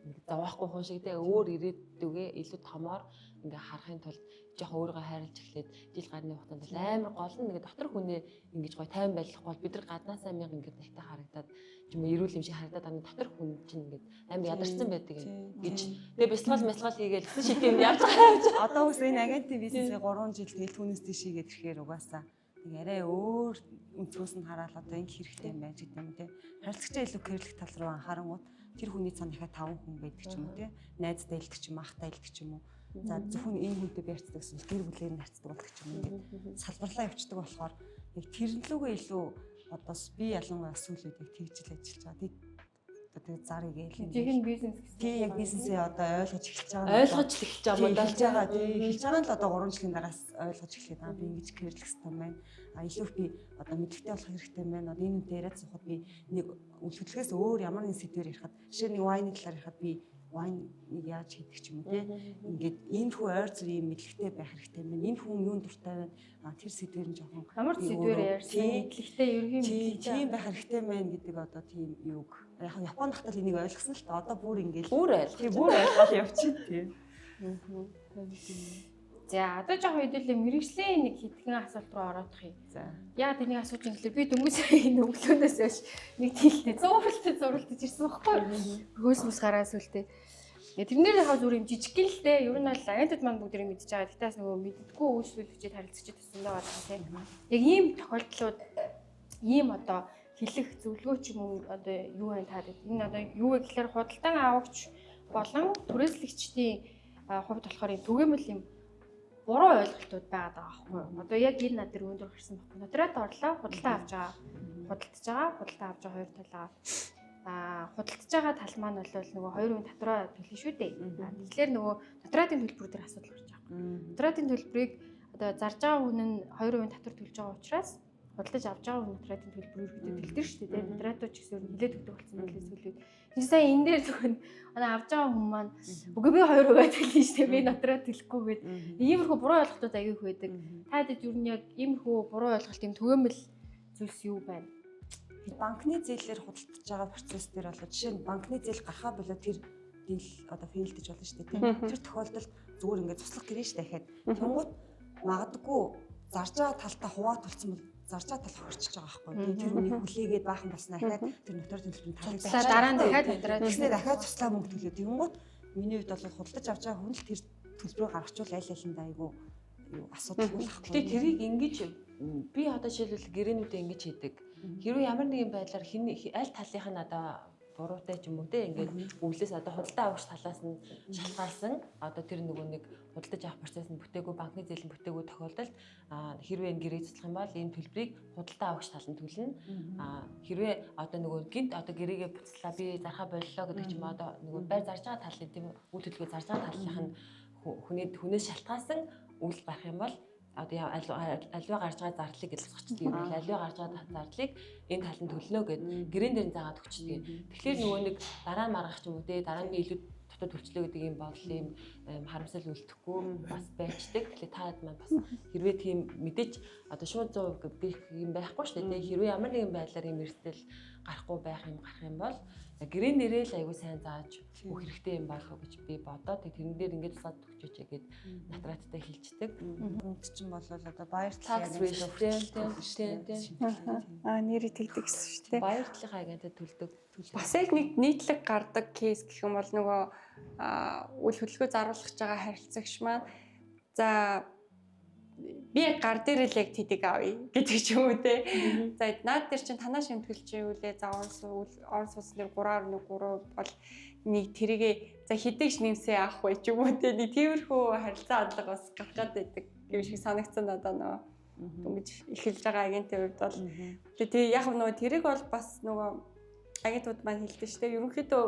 нэг зовохгүй хүн шиг тэ өөр ирээдүгээ илүү томоор ингээ харахын тулд жоохон өөрийгөө хайрлаж эхлээд жил гарны хугацаанд бол амар гол нь ингээ дотор хүнээ ингэж гоё тайван байлгах бол бид нар гаднаасаа мянга ингээ ихтэй харагдаад юм эрүүл юм шиг харагдаад аны дотор хүн чинь ингээ амар ядарсан байдаг юм гэж тэгээ бясалгал хийгээл гэсэн шиг юм явж байгаа. Одоо бас энэ агентийн бизнесээ 3 жил тэгэл түүнээс тийшээгээд ирэхээр угаасаа нэг арай өөр өнцгөөс нь хараад одоо ингэ хэрэгтэй юм байна гэдэг юм те. Харилцагчаа илүү кэрлэх тал руу анхаарангууд тэр хүний цаана дахиад 5 хүн байдаг ч юм уу те. Найзтай илдэг ч юм, ахтай илдэг ч юм уу. За зөвхөн энэ хүнтэй байрцдаг гэсэн гэр бүлээр нь харьцдаг болдог ч юм ингээд салбарлаа явцдаг болохоор яг тэрнлүүгээ илүү одоо би ялангуяа сүүл үед яг тэгжил ажиллаж байгаа. Тэгээд зарыг гээл жихэн бизнес гэсэн. Тий яг бизнесээ одоо ойлгож эхэлж байгаа. Ойлгож эхэлж байгаа юм даа. Эхэлж байгаа л одоо 3 жилийн дараас ойлгож эхлэхэд би ингэж кэрлэх хэрэгтэй юм байна. Илүү би одоо мэдлэгтэй болох хэрэгтэй юм байна. Одоо энэ үнтэй яриад сухад би нэг үл хөдлөхөөс өөр ямар нэг сэдвээр ярихад жишээ нэг вайны талаар ярихад би wine яаж хийдэг ч юм уу те. Ингээд иймэрхүү ойр зүрийн мэдлэгтэй байх хэрэгтэй байна. Энэ хүн юунд дуртай байна? Тэр сэдвэр нь жоохон ямар сэдвээр ярьсан мэдлэгтэй ерөнхий мэдлэгтэй тийм байх хэрэгтэй байна гэдэг одоо тийм юуг яг Японд хатал энийг ойлгосон л та одоо бүр ингээд Бүр айл. тийм бүр ойлгоод явчихна тийм. За одоо жоохон хэдүүлээ мэрэгжлийн нэг хэдхэн асуулт руу ороодох юм. За. Яагаад энийг асууж юм гэхэлээ би дөнгөж энэ өглөөнөөс хойш нэг тийхтэй зурвалж ирсэн байхгүй. Хөөс гараас үлдээ. Тэрнэр яхаа зүгээр юм жижигхэн л дээ. Ер нь бол агентууд маань бүгд мэдж байгаа. Гэтээс нөгөө мэддэггүй үйлчлүүлэгчид харилцагчид тусан байгаа тийм. Яг ийм тохиолдлууд ийм одоо хэлэх зөвлөгөө ч юм уу одоо юу вэ та гэдэг. Энэ одоо юу вэ гэхээр худалдан авагч болон түрээслэгчдийн хувьд болохоор юм түгээмэл юм буруу ойлголтууд байгаад байгаа байхгүй юу. Одоо яг энэ над дээр өндөр гарсан байхгүй. Нотариат орлоо худалдан авч байгаа. Худалдан авч байгаа хоёр талаа. Худалдаж байгаа тал маань бол нөгөө 2 үеийн татвараа төлнө шүү дээ. Тэгэхээр нөгөө нотариатын төлбөр дээр асуудал гарч байгаа. Нотариатын төлбөрийг одоо зарж байгаа хүн нь 2 үеийн татвар төлж байгаа учраас худалдаж авч байгаа хүн нотариатын төлбөр ерөөдөө төлдөг шүү дээ. Нотариатууд ч гэсэн хилээд өгдөг болсон байлээ сүлээд. Тэгэхээр сая энэ дээр зөвхөн авч байгаа хүн маань үгүй би 2 үеийг төлнө шүү дээ. Би нотариат төлөхгүй гээд иймэрхүү буруу ойлголтууд аяг их байдаг. Та хэд ер нь яг иймэрхүү буруу ойлголт юм түгээмэл зүйлс юу байна? Банкны зээлээр худалдаж байгаа процесс дээр болоо жишээ нь банкны зээл гарахаа болоо тэр дийл одоо фейлдэж болно шүү дээ тийм. Тэр тохиолдолд зүгээр ингээд туслах гэрээ ш дахиад. Тэнгуут магадгүй зарж байгаа талтаа хуваат болсон бол зарж байгаа тал хорчиж байгаа байхгүй. Тэр үнийг хүлээгээд баахан басна дахиад тэр нотариатын төлбөрийн талыг За дараа нь дахиад нотариат тэгснээр дахиад туслаа мөнгө төлөө. Тэнгуут миний хувьд бол худалдаж авч байгаа хүн л тэр төлбөрийг гаргачвал аль алинд айгүй юу асуудалгүй байхгүй. Гэтэ тэрийг ингэж би одоо жишээлбэл гэрээнүүдээ ингэж хийдэг. Хэрвээ ямар нэгэн байдлаар аль талынх нь одоо буруутай ч юм уу те ингээд өвлөөс одоо худалдаа авах талаас нь шалтгаалсан одоо тэр нөгөө нэг худалдаж авах процесс нь бүтээгүй банкны зээлийн бүтээгүй тохиолдолд хэрвээ энэ гэрээ цэцлэх юм бол энэ төлбөрийг худалдаа авах тал нь төлнө. Хэрвээ одоо нөгөө гинт одоо гэрээгээ буцлаа би зархаа боллоо гэдэг ч юм одоо нөгөө байр зарж байгаа талын тийм үйл хөдлөгөө зарж байгаа талынх нь хүнээс шалтгаалсан үйл гарах юм бол одоо аливаа гарч байгаа зарлыг ялцчихдаг юм бол аливаа гарч байгаа зарлыг энэ талд төлнө гэд гэрэн дээр заагаад өгчдөг. Тэгэхээр нөгөө нэг дараа нь маргах ч юм уу те дараа нь илүү дотоод төлчлөө гэдэг юм бол ийм харамсал үлдэхгүй бас байждаг. Тэгэхээр та маань бас хэрвээ тийм мэдээж одоо шууд 100% би юм байхгүй шүү дээ. Хэрвээ ямар нэгэн байдлаар юм эрсдэл гарахгүй гарах юм бол гэрээ нэрээ л аягүй сайн зааж өгөх хэрэгтэй юм болов гэж би бодоод тэрэн дээр ингээд тусаад өгчөөч гэгээд нотариаттай хэлцдэг. Энд чинь бол одоо баяр tax free тийм. Нэрийг тэгдэг гэсэн шүү дээ. Баяр талын агентад төлдөг. Бас яг нэг нийтлэг гардаг кейс гэх юм бол нөгөө үйл хөдлөлгөө заруулах гэж байгаа харилцагч маань за би гар дээр л яг тэдэг авъя гэдэг ч юм уу те. За наад дээр чинь танаа шимтгэлч юулээ за орон суусан дээр 3.3 бол нэг тэрийгээ за хэдийгч нэмсээ авах бай ч юм уу те. Нэг тиймэрхүү харилцаа хандлага бас гаргаад байдаг юм шиг санагдсан надад нөгөө ингэж эхэлж байгаа агентийн хувьд бол тэгээ яг нөгөө тэрийг бол бас нөгөө агентууд маань хэлдэг шүү дээ. Ерөнхийдөө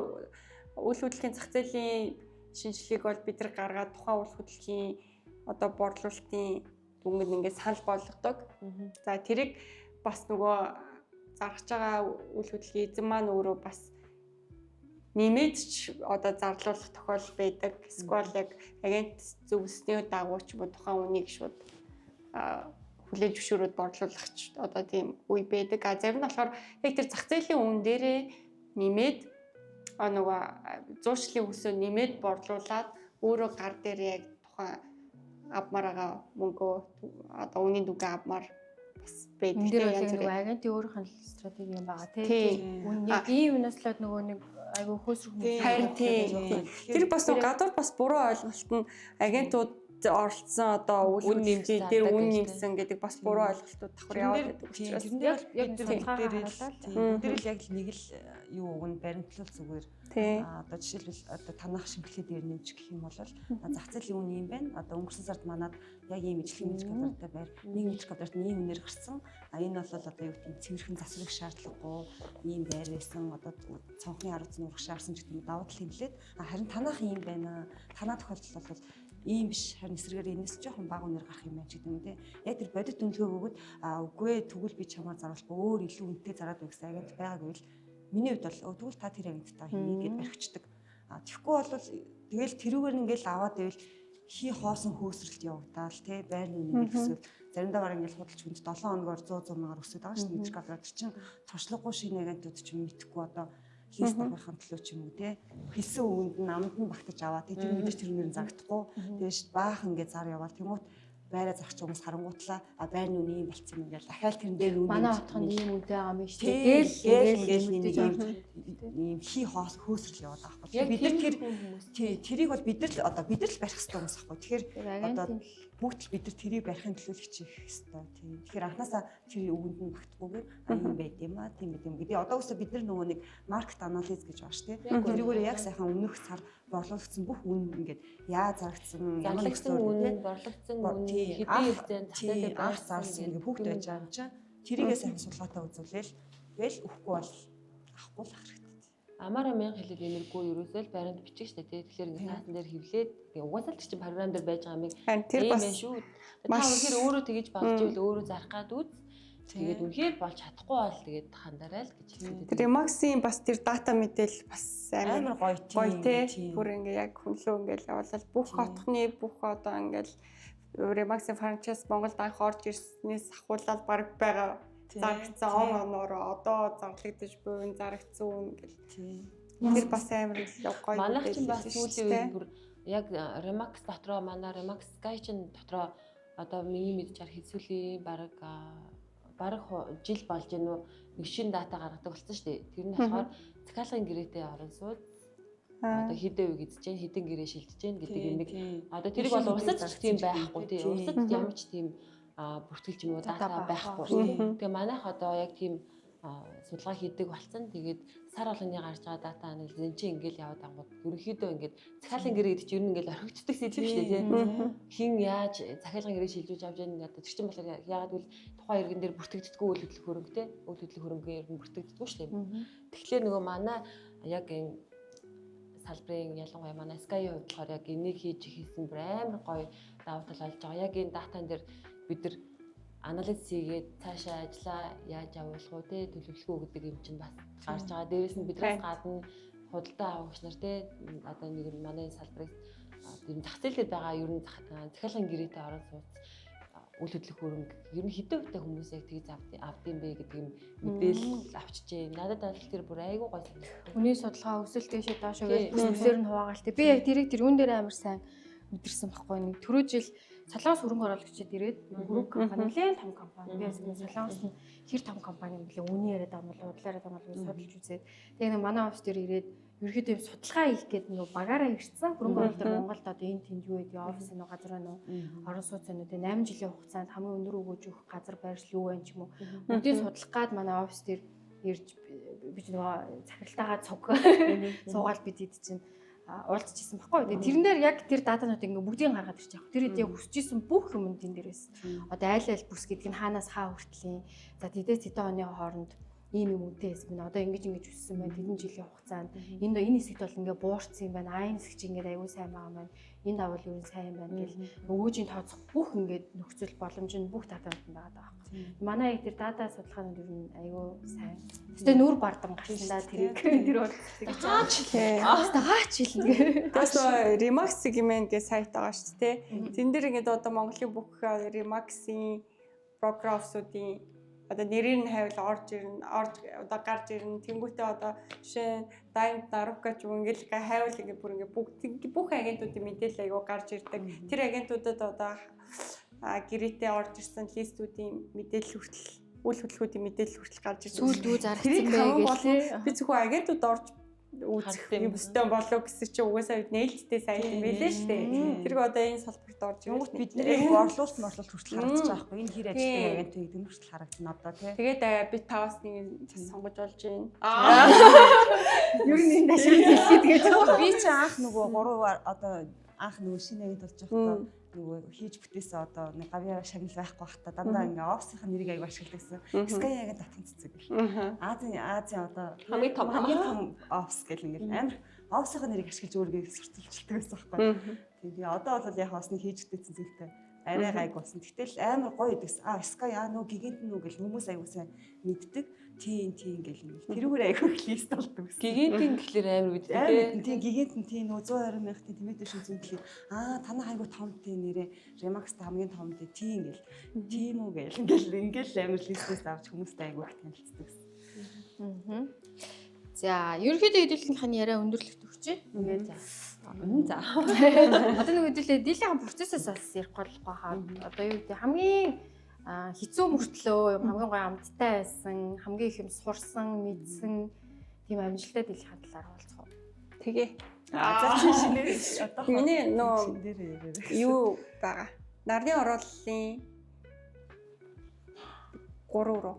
үйл хөдлөлийн зах зээлийн шинжилгээг бол бид нар гаргаад тухайн үйл хөдлөлийн одоо борлуулалтын дүнгийн ингээд санал болгодог. За тэрийг бас нөгөө зарж байгаа үйл хөдлөлийн эзэн маань өөрөө бас нэмээд ч одоо зарлуулах тохиол байдаг. Эсвэл яг агент зөвлөсний дагуу ч юм уу тухайн үнийг шууд хүлээж зөвшөөрөөд борлуулагч одоо тийм үе байдаг. А зарим нь болохоор яг тэр зах зээлийн үн дээрээ нэмээд нөгөө зуурчлалын хүсөө нэмээд борлуулад өөрөө гар дээр яг тухайн авмараа мөнгөө одоо үнийн дүнгээ авмаар бас байдаг. Тэр нөгөө агентийн өөрийнх нь стратеги юм байгаа тийм. Үн яг ийм юмнаас л нөгөө нэг айгүй хөөсрөх харин тийм. Тэр бас гадуур бас буруу ойлголт нь агентууд оролцсон одоо үйл нэмжээ дээр үн нэмсэн гэдэг бас буруу ойлголтууд давхар яваад байдаг учраас яг тэр л яг нэг л юу өгн баримтлал зүгээр одоо жишээлбэл одоо танах шимтгэлээ дээр нэмж гэх юм бол зах зээлийн үн юм байна. Одоо өнгөрсөн сард манад яг ийм ижлэгийн мэд квадраттай байр 1 м квадрат нь ийм үнээр гарсан. Энэ бол одоо юу гэдэг цэвэрхэн засварах шаардлагагүй ийм байр байсан. Одоо цонхны 10 зуун урагш шаарсан ч гэдэг нь давуу тал хэмлээд харин танах ийм байна. Танаа тохиолдол бол ийм биш харин эсрэгээр энэс жоохон бага үнээр гарах юм байна ч гэдэг юм те. Яг тэр бодит үнэлгээ өгөөд үгүй ээ тэгвэл би чамаар заруулахгүй өөр илүү үнэтэй зараад байх гэсэн агент байгаагүй л миний хувьд бол тэгвэл та тэр агенттай хийнэ гэж барьчихдаг. Тэгэхгүй бол тэгэл тэрүүгээр ингээл аваад ивэл хий хоосон хөөсрөлт явагдаал тий байрны үнийн өсөв. Заримдаа баг ингээл худалч хүнд 7 хоногор 100 мянгаар өсөд байгаа шүү дээ. Мэдчих аваад чинь туршлагагүй шинэ агентууд ч юм мэдхгүй одоо хийс давхархын төлөө ч юм уу тий хэлсэн үгэнд нь амд нь багтаж аваа тий тэр мэдээж тэрнээр зарагдахгүй. Тэгэж баах ингээд зар яваал тэмүүт байраа зарах ч хүмүүс харангуутлаа байрны үн ийм болцсон юм ингээл дахиад тэрэн дээр үн манай отхон ийм үнэтэй байгаа юм шүү дээ. Ингээл ийм хий хоос хөөсрөл яваад байгаа байхгүй. Бид нар тэрийг бол бид нар л одоо бид нар л барих хэрэгтэй хүмүүс байхгүй. Тэгэхээр одоо бүгд л бид нар тэрийг барихын төлөө л хичээх хэрэгтэй тийм. Тэгэхээр анханасаа тэр үгэнд нь багтахгүйгээр юм байд юм аа тийм байд юм гэдэг. Одоо үсэ бид нар нөгөө нэг маркет анализ гэж байна шүү дээ. Тэрүүгээр яг сайхан өмнөх сар борлуулагдсан бүх үн ингээд яа зарагдсан ямар нэг үн борлуулагдсан үн хэдийн хэвтэн цаатаа байх зарсан ингээд бүгд байж байгаа юм чинь тэрийгээ сайхан судалгаатай үзүүлээл тэгэл өхгүй бол авахгүй л ах хэрэгтэй. Амаараа 1000 хэлээд энергүй ерөөсөө л баринд бичих штэ тий. Тэгэхээр ингээд таасан дээр хевлээд угаасаа л чинь програм дээр байж байгаа юм. Тэр бас шүү. Та үнэхээр өөрөө тэгэж багж ивэл өөрөө зарах гад үз. Тэгээд үнэхээр болж чадахгүй бол тэгээд хандараа л гэж хэлээд. Тэр Remax-ийн бас тэр дата мэдээлэл бас амар гоё тий. Бүр ингээ яг хүнлөө ингээл явуулаад бүх хотхны бүх одоо ингээл Remax-ийн франчайз Монголд анх орж ирснээс ахуулаад баг байгаа. Зарагдсан оноор одоо зарлагдаж буйн зарагдсан үн гэл. Тэр бас амар гоё. Манайх ч бас сүүлийн үед бүр яг Remax дотроо манай Remax Sky чин дотроо одоо миний мэдчээр хэсүүлийн баг жил болж гэнэ үү нэг шин дата гаргадаг болсон шүү дээ. Тэр нь болохоор захиалгын гэрээтэй орон сууц одоо хэдэн үе гэж чинь хэдэн гэрээ шилжиж гэн гэдэг юм нэг одоо тэрийг бол урсаж тийм байхгүй тий. Урсаж ямар ч тийм бүртгэлж юм уу дата байхгүй шүү дээ. Тэгээ манайх одоо яг тийм судалгаа хийдэг болсон. Тэгээд сар болгоны гарч байгаа дата анализ энэ чинь ингээл яваад ангууд ерөнхийдөө ингээд захиалгын гэрээ гэдэг чинь ер нь ингээл орхигддаг сэдв шүү дээ тий. Хин яаж захиалгын гэрээ шилжүүлж авч яах одоо тэр чинь болохоор яагаад гэвэл тухайн иргэн дээр бүртгэгддэггүй үйл хөдлөх хөрөнгөтэй үйл хөдлөх хөрөнгө ер нь бүртгэгддэггүй шүү дээ. Тэгэхээр нөгөө манай яг энэ салбарын ялангуяа манай Sky-ийн хувьд болохоор яг энийг хийж хийсэн бүр амар гоё давуу тал болж байгаа. Яг энэ датан дээр бид нар анализ хийгээд цаашаа ажиллаа яаж явуулах уу те төлөвлөх үү гэдэг юм чинь бас гарч байгаа. Дээрээс нь биднээс гадна худалдаа авагч нар те одоо нэг манай салбарыг тийм зах зээлд байгаа ер нь захиалгын гэрээтэй орон сууц үйл хөдлөх хөрөнгө ер нь хэдэн хувьтай хүмүүс яг тэгж авдсан бэ гэдэг юм мэдээлэл авчижээ. Надад бол тэр бүр айгүй гоё санагдав. Хүний судалгаа өсөлт дэшээ доошоо гэж бүсээр нь хуваагаал те. Би яг тэрийг тэрүүн дээр амар сайн мэдэрсэн байхгүй нэг түрүү жил Солонгос хөрөнгө оруулагчид ирээд хөрөнгө компани нэлээд том компани. Би бас Солонгос нь хэр том компани юм блэ үний яриад байгаа юм бол удлаараа байгаа юм судалж үзээд тэгээ нэг манай офис дээр ирээд ерөөхдөө юм судалгаа хийх гээд нэг багаараа ирсэн хөрөнгө оруулалт Монголд одоо энэ тэнд юу гэдэг офис нэг газар байна уу орон сууц байна уу тэгээ 8 жилийн хугацаанд хамгийн өндөр өгөөж өгөх газар байршил юу байна ч юм уу бүгдийг судлах гад манай офис дээр ирж би ч нөгөө захиралтайгаа цуг суугаад бид ид чинь уулзчихсан баггүй. Тэгээ тэрэн дээр яг тэр датанууд ингээ бүгдийг гаргаад ирчих. Тэр хэд яг хүсчихсэн бүх юм тэн дээрээс. Одоо айл бүс гэдэг нь хаанаас хаа хүртлийн. За тэдээс тэдэн оны хооронд ийм юм үнэтэй хэсэг нь одоо ингэж өссөн байна. Тэдэн жилийн хугацаанд энэ хэсэгт бол ингээ буурсан юм байна. А энэ хэсэг чинь ингээ аюул сайн байгаа юм байна. Энэ давал юу сайн байна гэл өгөөжийн тооцох бүх ингээ нөхцөл боломж нь бүх датанд байгаа даа байхгүй. Манай яг тэр дата судалгаанууд ер нь аюул сайн. Тэгтээ нүүр бардам гарсан да тэрийг тэр бол гаач хэлнэ. Бас Remax segment гэх сайт байгаа шүү дээ. Тэн дээр ингээд одоо Монголын бүх Remax-ийн програмсуудын одоо нэрийг нь хайвал орж одоо гарч ирнэ. Тэнгүүтээ одоо жишээ нь Diamond Naruka ч юм ингээл хайвал ингээд бүр ингээд бүх агентуудын мэдээлэл аягаа гарч ирдэг. Тэр агентуудад одоо гэрээтэй орж ирсэн листүүдийн мэдээлэл хүртэл үйл хөдлөлтүүдийн мэдээлэл хүртэл гарч ирсэн. Сүүлд үү зарагдсан бэ гэлээ. Би зөвхөн агентууд орж үзэх юм өстэй болов гэсэн чинь угаасаа нээлттэй сайт юм байлээ шүү дээ. Тэрг одоо энэ салбарт орж ирсэн. Бид нэр орлуулалт хүртэл харагдаж байгаа хгүй. Энэ хэр ажилтны агент гэдэг нь хүртэл харагдана одоо тий. Тэгээд би 5-аас 1 сонгож болж байна. Ер нь энэ дашиг хэлхий тэгээд би ч анх нөгөө 3 одоо анх нөгөө шинэ агент болж байхдаа нөгөө хийж бүтээсэн одоо нэг гавьяа шагнал байхгүй байхдаа дандаа ингээ офисынхаа нэрийг аяг ашигладагсан. Sky агент татхан цэцэг гэх. Азийн одоо хамгийн том офис гэл ингээл амар офисынхаа нэрийг ашиглаж өөрийгөө сурталчилдаг байсан байхгүй. Тэгээ одоо бол яг бас нэг хийж бүтээсэн зүйлтэй арай гайг болсон. Гэтэл амар гоё идэгс. Sky нөө гигэнт нүү гэл хүмүүс аягүй сайн мэддэг. Тийм гэл юм. Тэрүүгээр аягүй лист болдог. Гигантийн гэхлээр амар бид тийм гигэнт нь тийм нөө 120 мянгатын тэмээд шин зүүнлээ. Танаа айгүй том тийм нэрээ Remax хамгийн том тийм гэл. Тийм үү гэл ингээл амар листээс авч хүмүүстэй аягүй их танилцдаг. За, ерөнхийдөө хэдүүлгийнхаа яриа өндөрлөгт өгчээ. ингээд за. Одоо нэг хэдүүлээ дийлэнх процессээс бас ярих болохгүй хаа. Одоо юу гэдэг хамгийн хэцүү мөртлөө хамгийн гоё амттай байсан, хамгийн их юм сурсан, мэдсэн тийм амжилттай дийлэнх талаар болцгоо. Тэгээ. За шинэ одоо Миний нөө дээр яриа. юу байгаа. Нарны орооллын 3 руу.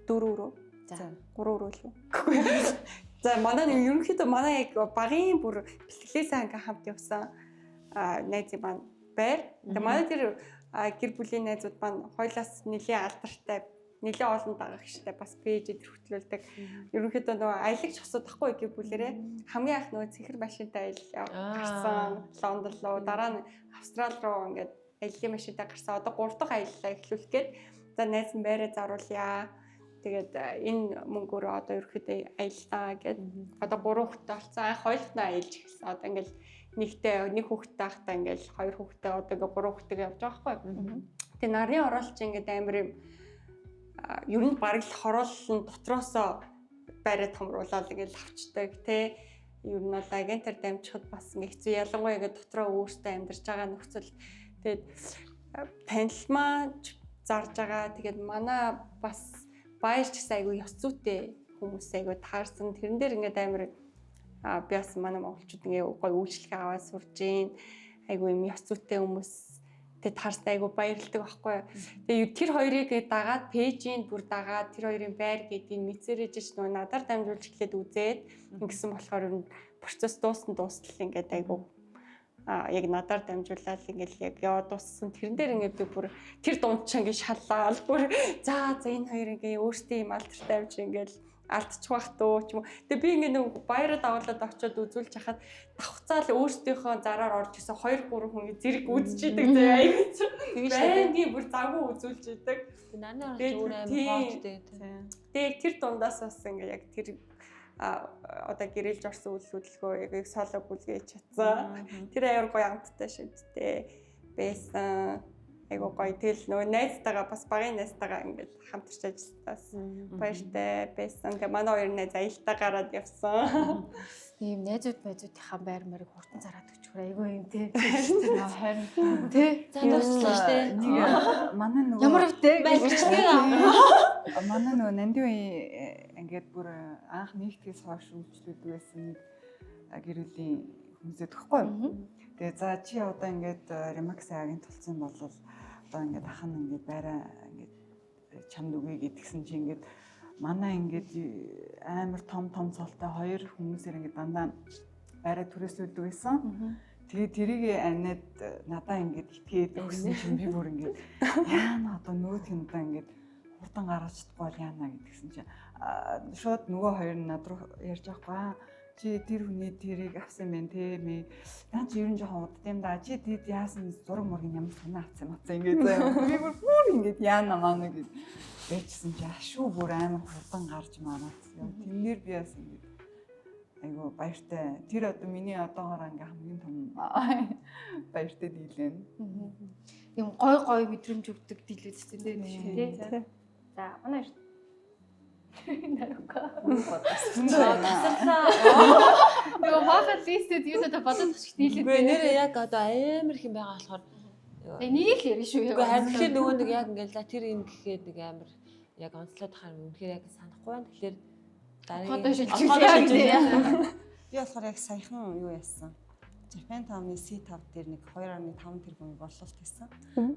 4 руу. За. 3 руу л. За манай нэг ерөнхийдөө манай яг багийн бүр бэлтгэлээсээ анги хамт явсан найзын маань байр. Тэгээ манай тэр гэр бүлийн найзууд маань хоёлаас нэлийн алдартай, нэлийн олон дагагчтай бас пэйжэд хөтлүүлдэг. Ерөнхийдөө нөгөө аялагч асуудахгүй гэр бүлэрээ хамгийн анх нөгөө цэнхэр машинтай аялал гарсан Лондон руу, дараа нь Австрали руу ингээд аяллаа машинтай гарсан. Одоо 3 дахь аяллаа эхлүүлэх гээд за найз нь байраа заруулъя. Тэгээд энэ мөнгөөрөө одоо ерөөхдөө аяллаа гэд одоо 3 хүүхэдтэй болсон. Анх хоёулаа аялж эхэлсэн. Одоо ингээл нэг хүүхэдтэй байхдаа ингээл 2 хүүхэдтэй одоо ингээл 3 хүүхэдтэй явж байгаа байхгүй. Тэгээ нарны ороолч ингээд амар юм ер нь бараг л хорооллон дотроосоо байраа томруулаад ингээл авчдаг тий. Ер нь одоо агентаар дамжихад бас ингээ хэцүү ялангуяа ингээ дотроо өөртөө амьдарч байгаа нөхцөл. Тэгээд танилмаа зарж байгаа. Тэгээд манай бас баярч гэсэн айгүй ёс зүйтэй хүмүүс айгүй таарсан. Тэрэн дээр ингээд амар би бас манай монголчууд ингээ гоё үйлчлэг аваад сурж гин. Айгүй юм ёс зүйтэй хүмүүс тэ таарстай айгүй баярлдаг байхгүй. Тэгээ тэр хоёрыг дагаад пэйжийн бүр дагаад тэр хоёрын байр гэдгийг мэдсэрэж ш нөө надаар дамжуулж эхлээд үзээд ингэсэн болохоор ер нь процесс дуустал ингээд айгүй яг надаар дамжуулаад ингээл яг яа дууссан. Тэрэн дээр ингээд би бүр тэр дунд ч ингээд шаллаад бүр за энэ хоёр ингээд өөртөө юм алдартай авч ингээд алдчих бах дөө ч юм уу. Тэгээ би ингээд нэг баяраа дагуулад очиод үзүүлж хахад давхцаал өөртөөхөө зараар орж исэн 2 3 хүн зэрэг үзчихийдэг заяа аяг чи. Байнгийн бүр завгүй үзүүлж идэг. Нанаа өөр амар хоолтой. Тэгээ тэр дундаас бас ингээд яг тэр одоо гэрэлж орсон үйл хөдөлгөөн яг солог үлгээж чадсан. Тэр аяар гоё амттай шидтэй байсан. Айгуу гоё тэгэл нөгөө найзтайгаа бас багын найзтайгаа ингээд хамтарч ажиллаж баяртай байсан. Тэгээ манай хоёр найз аялалтаа гараад явсан. Тийм найзуудынхаа байр мэрийг хурдан зараад өчгөр айгүй юм тий. Харин тий. За дуусчлаа штэ. Манай нөгөө Ямар өвтэй манай нөгөө Нандин ингээд бүр анх нэгтгэс хойш үйлчлүүлдэг байсан нэг гэр бүлийн хүмүүсээ төгөхгүй. Тэгээ за чи одоо ингээд Remax агент болсон бол одоо ингээд ахын ингээд байраа ингээд чамд үгүй гэдгсэн чи ингээд манай ингээд амар том цолтой 2 хүмүүсээр ингээд дандаа байраа түрээсүүлдэг байсан. Тэгээ тэрийг анаад надаа ингээд итгээд өгсөн чинь би бүр ингээд яана одоо нөгөөх нь одоо ингээд хурдан гаргаж чадахгүй бол яана гэдгсэн чинь шууд нөгөө хоёр нь над руу ярьж байгаа. Чи тэр хүний тэрийг авсан байх те мэ. Наа чи ер нь жоохон удаа юм да. Чи тэд яасан зураг мөргийн ямар санаа авсан ингээд заяа. Би бүр ингээд яана маана гэд байчсан чи ашгүй бүр амар хурдан гарч маанаас. Тэрнэр би бас ингээд айгу баяртай. Тэр одоо миний одоогоор ингээ хамгийн том баяртай дийлэн. юм гой мэдрэмж өгдөг дийлүүд чинь тий. За манай нарука. Нөгөө бахад листэд юунаа бодож ашиг дийлээд. Үгүй нэрээ яг одоо амар их юм байгаа болохоор нэг л ярина шүү. үгүй харин тэгэхээр нөгөө нэг яг ингээл за тэр юм гэхэд нэг амар яг онцлоод харин үнэхээр яг санахгүй байна. Тэгэхээр Одоо шилжүүлээ. Би болохоор яг саяхан юу яасан. Japan Town-ы C5 дээр нэг 2.5 тэрбум борлуулалт хийсэн.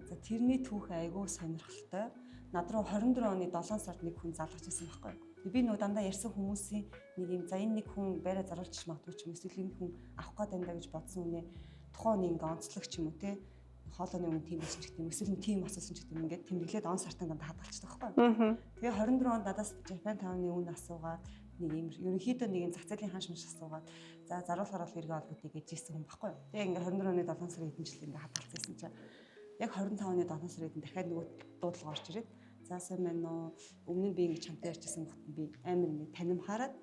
За тэрний түүх айгүй сонирхолтой. Над руу 24 оны 7 сард нэг хүн залгаж ирсэн байхгүй юу? Би нөгөө дандаа ярьсан хүмүүсийн нэг юм за энэ нэг хүн байраа заруулчих магадгүй ч юм эсвэл энэ хүн авах гээд байна гэж бодсон үнэ. Тухайн нэг ингээ онцлог ч юм уу те. Хоолойны үн тийм биш ч юм эсвэл тийм асуусан ч юм ингээд тэмдэглээд он сартаа дандаа хадгалчихдаг байхгүй юу? Тэгээ 24 онд надаас Japan Town-ы үн асуугаад нэг юм ерөнхийдөө нэг юм зах зээлийн ханш маш асуугаад за заруулахаар бол эргээ олгоодэй гэж ирсэн хүн байхгүй юу? Тэгээ ингээ 24 оны 7 сарын хэдэн жил ингээ хадгалцсан чинь Яг 25 оны 7 сарын дахиад нөгөө дуудлага орж ирээд за сайн байна уу? Өмнө нь би ингэж хамтаа ярьжсэн хотод би амар ингэ танимхаарад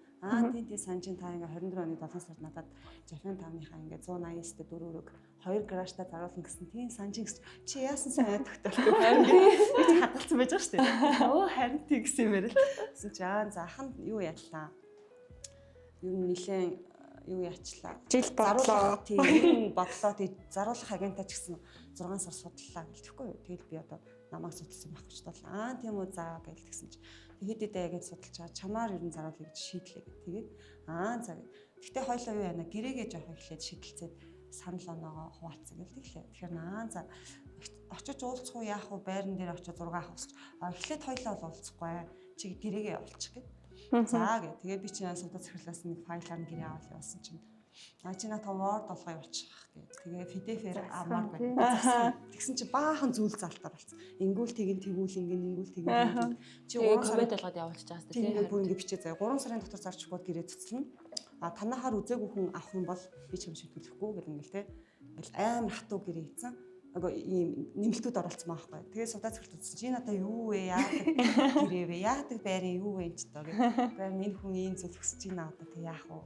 тий санжин та ингээ 24 оны 7 сард надад Japan Town-ийнхаа ингээ 189-т дөрөврөг 2 гаражтаа заруулна гэсэн тийм санжин чи яасан сайн тогтоолгүй харин би хадгалсан байж байгаа шүү дээ. Оо харин тий гэсэн юм ярил. Гэсэн чи за ахын юу ядлаа. Юу нилээн юу яачлаа. Жил бодлоо. Тийм юу бодлоо тий заруулах агентаа ч гэсэн 6 сар судлаа гэлтэхгүй юу. Тэгэл би одоо намайг судалсан байхгүй ч бол тийм үү заа гэж тэгсэн чи хэд хэдэ гэж судалж байгаа чамаар ер нь заруулъя гэж шийдлээ гэх. Тэгээд за гэв. Гэхдээ хоёлоо юу яана гэрээгээ жоох эхлээд шидэлцээд санал оноогоо хуваалцсан гэл тэглээ. Тэгэхээр за очиж уулзах уу яах вэ байран дээр очиж 6 авах усч эхлээд хоёлоо бол уулзахгүй чи гэрээгээ явуулчих гэв. За гэ. Тэгээ би чинь судал захирлаас нэг файлаар нь гэрээ аваад явуулсан чинь чи на том Word болгоо явуулчих гэж. Тэгээ PDF-ээр амаар байна. Тэгсэн чи баахан зүйл залтаар болсон. Ингүүл тэгвэл ингүүл тэгвэл чи 3 коммент болгоод явуулчих чаас тийм ингээд бүр ингээд бичээ заяа 3 сарын дотор зарчихгүй гэрээ цэцлэн. Танахаар үзээгүй хүн авах юм бол би ч юм шийдвэрлэхгүй гэл ингээл те. Ингээл амар хатуу гэрээ хийцэн. Агаа ийм нэмэлтүүд оролцсон байхгүй. Тэгээ судаа зөвлөлт үзсэн. Чи надаа юу вэ? Яадаг гэрээ вэ? Яадаг байрын юу вэ ч тоо гэх. Байрны энэ хүн ийм зүйл өгсөж ийна одоо тэг яах вэ?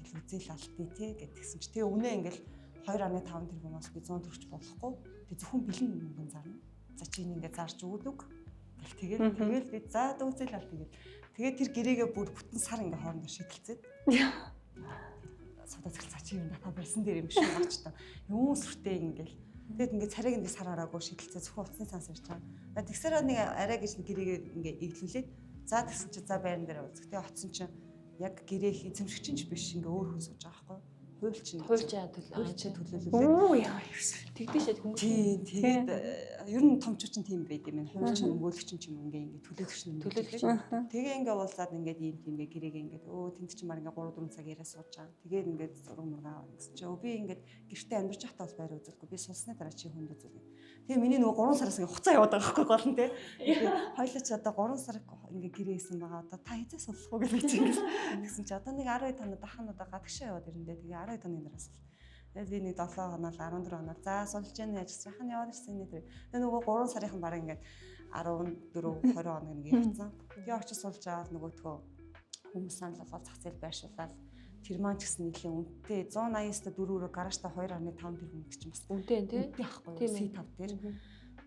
Тэгэл үзэл алдъя те гэдгсэн чи. Тэгээ өмнөө ингээл 2.5 тэрбумаас би 100 төгрөж болохгүй. Тэг зөвхөн бэлэн мөнгө зарна. За чи энэ ингээд зарж өгдөг. Тэгэл би за үзэл алдъя гэд. Тэгээ тэр гэрээгээ бүр бүтэн сар ингээ хоорондоо шидэлцээд. Судаа зөвлөлт чи юм надад байсан дээр юм шиг багч та. Юу сүртэй ингээл. Тэгэд ингээд царайг ингээд сар хараагүй шидэлцээ зөвхөн утасны цанс ирж байгаа. Тэгсээр нэг арай гэж гэрээгээ ингээд иглүүлээд за тэгсэн чи за байран дээр үзэх. Тэгээ оцсон чинь яг гэрээ эзэмшигч нь ч биш ингээ өөр хүн сууж байгаа байхгүй. Хуульчин төлөөлөлөө. Оо яа ерөөсөө. Тэгдэж шээд хүмүүс. Тэгээд ер нь томчуучин тийм байд юм байна. Хуульчин өмгөөлөгчин ч юм ингээ төлөөлөгч нь. Тэгээ ингээ уулзаад ингээд ийм тийм ингээ гэрээгээ ингээд тэнд чинь мар ингээ 3-4 цаг яриа сууж байгаа. Тэгээд ингээд зураг мургаа аваа гэсэн чинь би ингээд гэртээ амьдарч байхдаа бас байр үзүүлэхгүй. Би сулсны дараа чи хүнд үзүүлээ. Тэгээ миний нөгөө 3 сараас ингээ хуцаа яваад байгаа байхгүй гол нь те. Хоёлоо ч одоо 3 сар ингээ гэрээ хийсэн байгаа. Одоо та хязаа суллах уу гэж би чинь гэсэн чи одоо нэг 12 тоног дахан удаа гадагшаа яваад ирэндээ тэгээ 12 тоног нараас. Тэгээд би нэг 7 хоног 14 хоног за сулж яана яаж яхан яваад ирсэн нэ тэр. Тэгээ нөгөө 3 сарын баг ингээд 14 20 хоног нэг явцсан. Тэгээ очиж сулж аваад нөгөөдгөө хүмүүс санал болгоод зах зээл байршуулаад тэр маань ч гэсэн нэлээд үнэтэй 189-т 4-өөр гаражта 2.5 тэрбум гэдэг чинь бас үнэтэй тий. Үнэтэй ахгүй C5 дээр.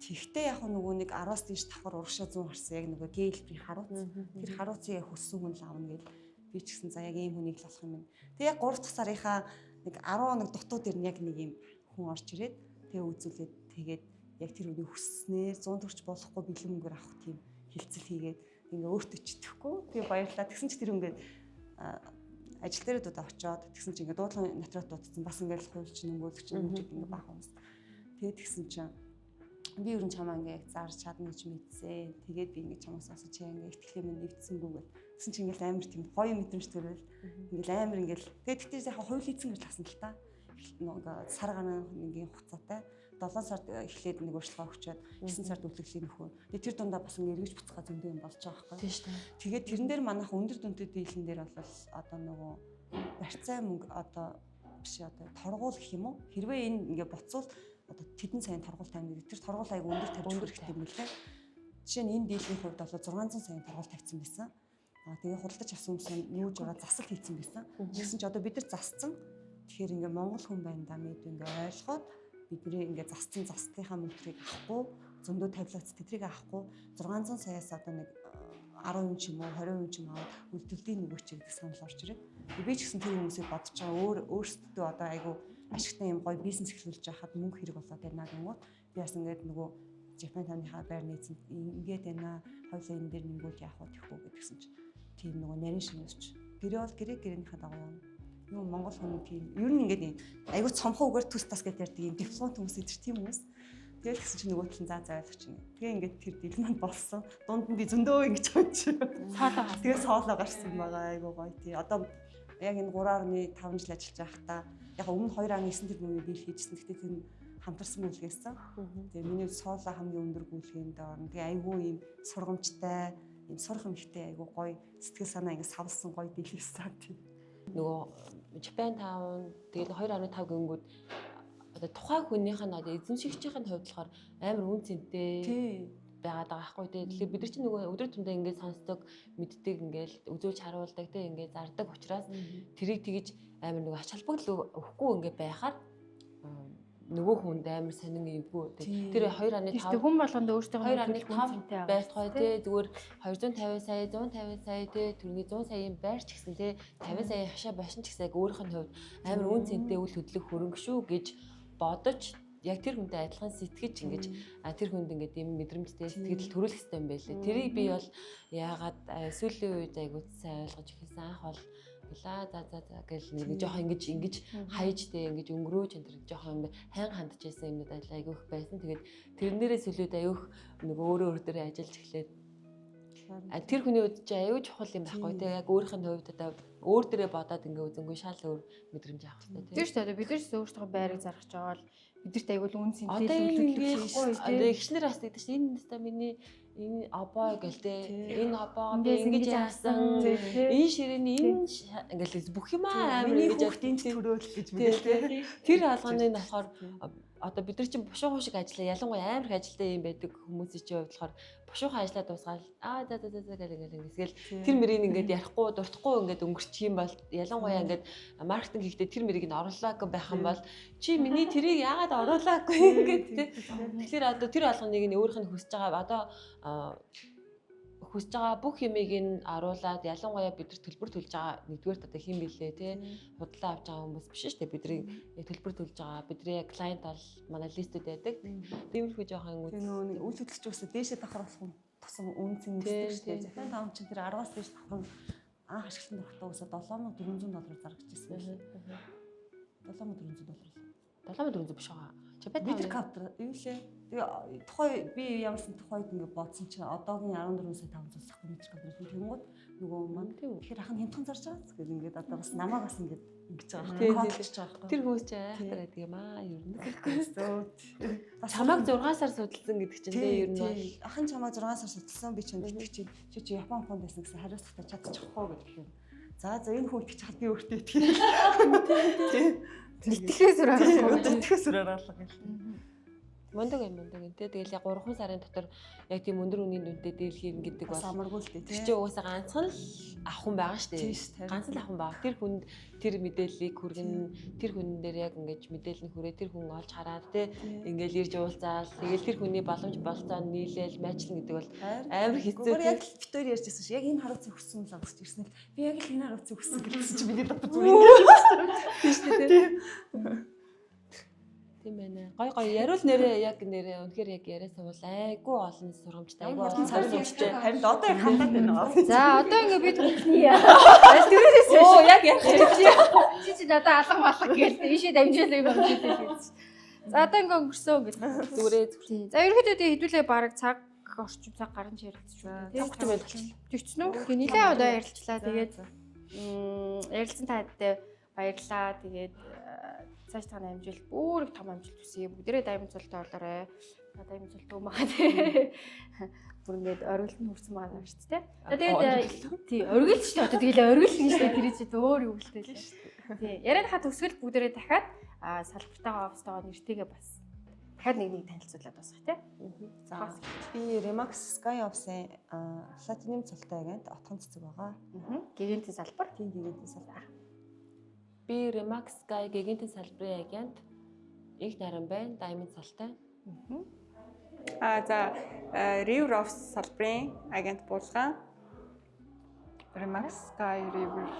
Тэгтээ яг нөгөө нэг 10-аас дээш давхар урагшаа 100 харсан яг нөгөө гэлбрийн харууц. Тэр харууцыг яг хөссөн хүн л авна гэл би ч гэсэн за яг ийм хүнийг л болох юм байна. Тэг яг 3 дахь сарынхаа нэг 10 хоног дутуу дээр яг нэг ийм хүн орж ирээд тэгээ үзүүлээд тэгээд яг тэр үнийг хүсснээр 100 төгрөж болохгүй бэлэн мөнгөөр авах тийм хилцэл хийгээд ингээ өөртөө ч итгэхгүй. Тэгээ баярлалаа. Тэгсэн чи тэр ингээд ажил дээр дуудаа очиод тэгсэн чи ингээ дуудлага натрат дуудсан бас ингээ хуульч нөгөөлөгч ингээ баг хүмүүс. Тэгээд тэгсэн чинь би ер нь чамаа ингээ зарж чадна гэж мэдсэн. Тэгээд би ингээ чамаас асууж чи ингээ ихтгэл юм нэвтсэнгүү гэл. Тэгсэн чи ингээл амар тийм гоё мэдрэмж төрөл. Ингээл амар ингээл тэгээд тэгтээ яг хууль хийцэн гэж ласан л та. Ингээ сар гаруй нэг хугацаатай 7 сард эхлээд нэг урьдчилгаа өгчөөд 9 сард үйлчлэлийн нөхөө. Тэгээд тэр дундаа бас ингээ эргэж буцгаа зөндөө юм болж байгаа байхгүй. Тийм шүү дээ. Тэгээд тэрэн дээр манайх өндөр дүнтэй дийлэн дээр бол одоо нөгөө барьцаа мөнгө одоо биш одоо торгуул гэх юм уу? Хэрвээ энэ ингээ буцвал одоо тэдэн саяын торгуул тавина гэдэг. Тэр торгуул айгу өндөр тавьж хэрэгтэй юм лээ. Жишээ нь энэ дийлний хувьд бол 600 саяын торгуул тавьсан байсан. Тэгээ худалдаж авсан хүмүүс нүүж байгаа засал хийцэн байсан. Тэгсэн чи одоо бид нар засцсан. Тэгэхээр ингээ монгол хүн байна да мэд ингээ ойлгоод бидний ингээ засцсан застынхаа мөнгөийг авахгүй зөндөө тавилгац тэдрийг авахгүй 600 саяас одоо нэг 10% ч юм уу 20% ч юм аваад үйлдвэрлэлийн нөгөө ч гэдэг санал орж ирээд би ч гэсэн тэр хүмүүсийг бодож байгаа өөрсдөө одоо айгу ашигтай юм гоё бизнес эхлүүлж байхад мөнгө хэрэг болоод байна гэмээр би бас ингээд нөгөө Japan Town-ийнхаа байрны эзэн ингээд байна хоёлаа энэ дээр нэнгүүл яах вэ гэхгүй гэдгсэн чинь тийм нөгөө нарийн шинжч гэрээ бол гэрээнийхээ дагуу юм монгол хүн тийм ер нь ингээд айгу цомхоо үгээр төс тас гэдэг ярьдаг юм дипломат хүмүүс идэр тийм хүмүүс тэгэл гэсэн чинь нөгөө талын заа ойлгоч юм. Тэгээ ингээд тэр дипломат болсон. Дунд нь би зөндөө ингэж хооч. Тэгээ соолоо гарсан байгаа айгу гоё тий. Одоо яг энэ 3.5 жил ажиллаж байхдаа яг өмнө 2.9 тэрбумын бийл хийжсэн. Гэхдээ тэр хамтарсан бүлгээсэн. Тэгээ миний соолоо хамгийн өндөр бүлгээнд орно. Тэгээ айгу ийм сургамжтай, ийм сурах юмхтэй айгу гоё сэтгэл санаа ингэ савлсан гоё дийлсэн тий. Нөгөө Japan Town тэгээд 2.5 гингүүд одоо тухайн хүнийх нь одоо эзэмшигчийн хувьд болохоор амар үн цэнтэй байгаад байгаа байхгүй тий. Тэгэхээр бид нар чинь нөгөө өдөр тутмын ингээд сонсдог, мэддэг, ингээд үзүүлж харуулдаг тий, ингээд зардаг учраас тэрийг тэгж амар нөгөө ач холбогдол өгөхгүй ингээд байхаар нөгөө хүнд амар сонин юмгүй тий. Тэр 2.5 хүн болгонд өөртөө 2.5 байлтгой тий. Зүгээр 250 сая, 150 сая тий, түрний 100 саяын байрч гэсэн тий, 50 сая хашаа бошин ч гэсэн яг өөрийнх нь хувьд амар үн цэнтэй үл хөдлөх хөрөнгө шүү гэж бодож яг тэр хүнтэй адилхан сэтгэж ингэж тэр хүнд ингээд юм мэдрэмжтэй сэтгэл төрүүлэх хэрэгтэй юм байлээ. Тэрийг би бол яагаад сүүлийн үед айгуу сайн ойлгож ирсэн анх бол за гэл нэг жоохон ингэж хайжтэй ингэж өнгөрөөж энэ тэр жоохон хайн хандж байсан юмнууд айгуу их байсан. Тэгээд тэрнээрээ сүлүүд айгуух нэг өөрөө дээрээ ажиллаж эхлээд тэр хүний үед чи аюу чухал юм байхгүй тий. Яг өөрийнх нь хувьд одоо өөр дээрээ бодоод ингээ үзэнгүй шал өөр мэдрэмж авах хэрэгтэй тий. Тэр шүү дээ бид нар ч өөрсдөө байрыг зарах гэж байгаа бол бидэрт аюул үн цэнтэй одоо ингээ ихснэр бас гэдэг чинь энэ нэстэ миний энэ обоо гэл тий. Энэ обоо би ингэж яасан. Энэ ширээний энэ ингээл бүх юм амар ингэж хүүхдийн төрөөл гэж мэдээ тий. Тэр алганы нь болохоор одоо бид нар чинь бушуухан шиг ажиллаа ялангуяа амар их ажилтай юм байдаг хүмүүсийн чинь хувьд болохоор бушуухан ажиллаад дуусгаад за гэл ингэсгээл тэр мөрийг ингээд ярихгүй дуртахгүй ингээд өнгөрчих юм бол ялангуяа ингээд маркетинг хийхдээ тэр мөрийг нь оруулаагүй байх юм бол чи миний тэрийг яагаад оруулаагүй ингээд тэгэхээр одоо тэр алганыг нь өөрийнх нь хүсэж байгаа одоо хүсэж байгаа бүх юмыг нь аруулаад ялангуяа бид нар төлбөр төлж байгаа нэгдүгээр одоо хин билээ те худлаа авч байгаа хүмүүс биш шүү дээ бидний төлбөр төлж байгаа бидний клиент бол манай листүүд байдаг тиймэрхүү жоохон үйл хөдлөлч үсээ дээшээ давхарлах нь тусам үн цэнтэй шүү дээ захин таам чинь тэр 10-аас дээш давхар анх ашиглалтанд орохтоо үсээ $7,400 зарагдчихсан шүү дээ $7,400 биш байгаа метр квадрат юу лээ. Тэгээ тухай би ямарсан тухайд ингэ бодсон чинь одоогийн 14,500 сах метр квадрат тэнгууд нөгөө маань тэгэхээр ахын хямдхан зарж байгаа гэж ингээд одоо бас намайг бас ингээд ингэж байгаа байхгүй. Тэр хүмүүс чи айхтар байдаг юм аа ер нь. Чамайг 6 сар судалсан гэдэг чинь те ер нь бол ахын чамайг 6 сар судалсан би чинь итгэж чинь чи Япон фонд байсан гэсэн хариуцлагатай чадчихгүй гэдэг юм. За энэ хүн итгэж хаад би өөртөө итгэе. Итгэхээс өрөөлөө гэл. Мондог те тэгэл яг 3 сарын дотор яг тийм өндөр үнийн дүнтэй дийлхийрэн гэдэг бас амаргүй л дээ. Тэр чинь угаасаа ганцхан л ахын байгаа шүү дээ. Ганцхан л ахын байгаа. Тэр хүнд тэр мэдээллийг хүргэн тэр хүн дээр яг ингэж мэдээлэл нь хүрээ тэр хүн олж хараад те ингээл ирж уулзаал тэгэл тэр хүний боломж болцоо нийлээл майчлан гэдэг бол амар хэцүү. Гүр яг битээр ярьжсэн ш. Яг энэ харуулцыг хүссэн л авч ирсэн л би яг л энэ харуулцыг хүссэн гэсэн чи миний дотор зүгээр. Тийм байна. Гой яриул нэрээ яг нэрээ үнэхээр яг яриасан бол айгүй олон сургамжтай айгүй олон сургамжтай. Харин одоо яг хандаад байна. За одоо ингээ бид бүхний тэрээс оо яг ярих чи надад алга малга гээл ийшээ дамжуулаа юм гэж. За одоо ингээ өнгөрсөн гэдэг. Зүгээрээ. За ерөнхийдөө хэдүүлээ бараг цаг орчим цаг гарan ярилцж байна. Тавхт байлаа. Тэгчихсэн үү? Тэгээ нилээ одоо ярилцлаа. Тэгээд ярилцсан таатай баярлаа. Тэгээд цааш та амжилт бүр их том амжилт хүсье. Бүгдээрээ Diamond Zult болоорой. Diamond Zult өмгөө тий. Бүр ингээд оргилд хүрсэн байгаа юм шүү дээ. Тэгээд тий оргил ч одоо тэгэлээ оргил нь шүү дээ. Тэр чинь өөр юу гэлтэй л шүү дээ. Тий яриад хаа төгсгөл бүгдээрээ дахиад салбартайгаа офстойгоо нэртэйгээ бас дахиад нэг танилцуулаад басах тий. За би Remax Sky Ops-ын Platinum цолтой агент отхон цэцэг байгаа. Гэгэнтийн салбар. Тийм гэгэнтийн салбар. Би Remax Sky гэгэнтийн салбарын агент их наран байна. Diamond Zult-тай. За River Office салбарын агент Булган. Remax Sky River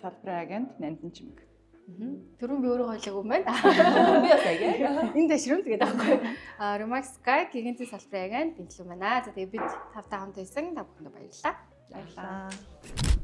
салбарын агент Нандин Чимэг. Түрүүн би өөрөө хойлог юм байна. Би бас агент. Энд дэшрүүн тэгээд аахгүй. Remax Sky гэгэнтийн салбарын агент Дэнлүү байна. За тэгээд бид тавтай хамт байсан. Та бүхэнд баярлалаа. Баярлалаа.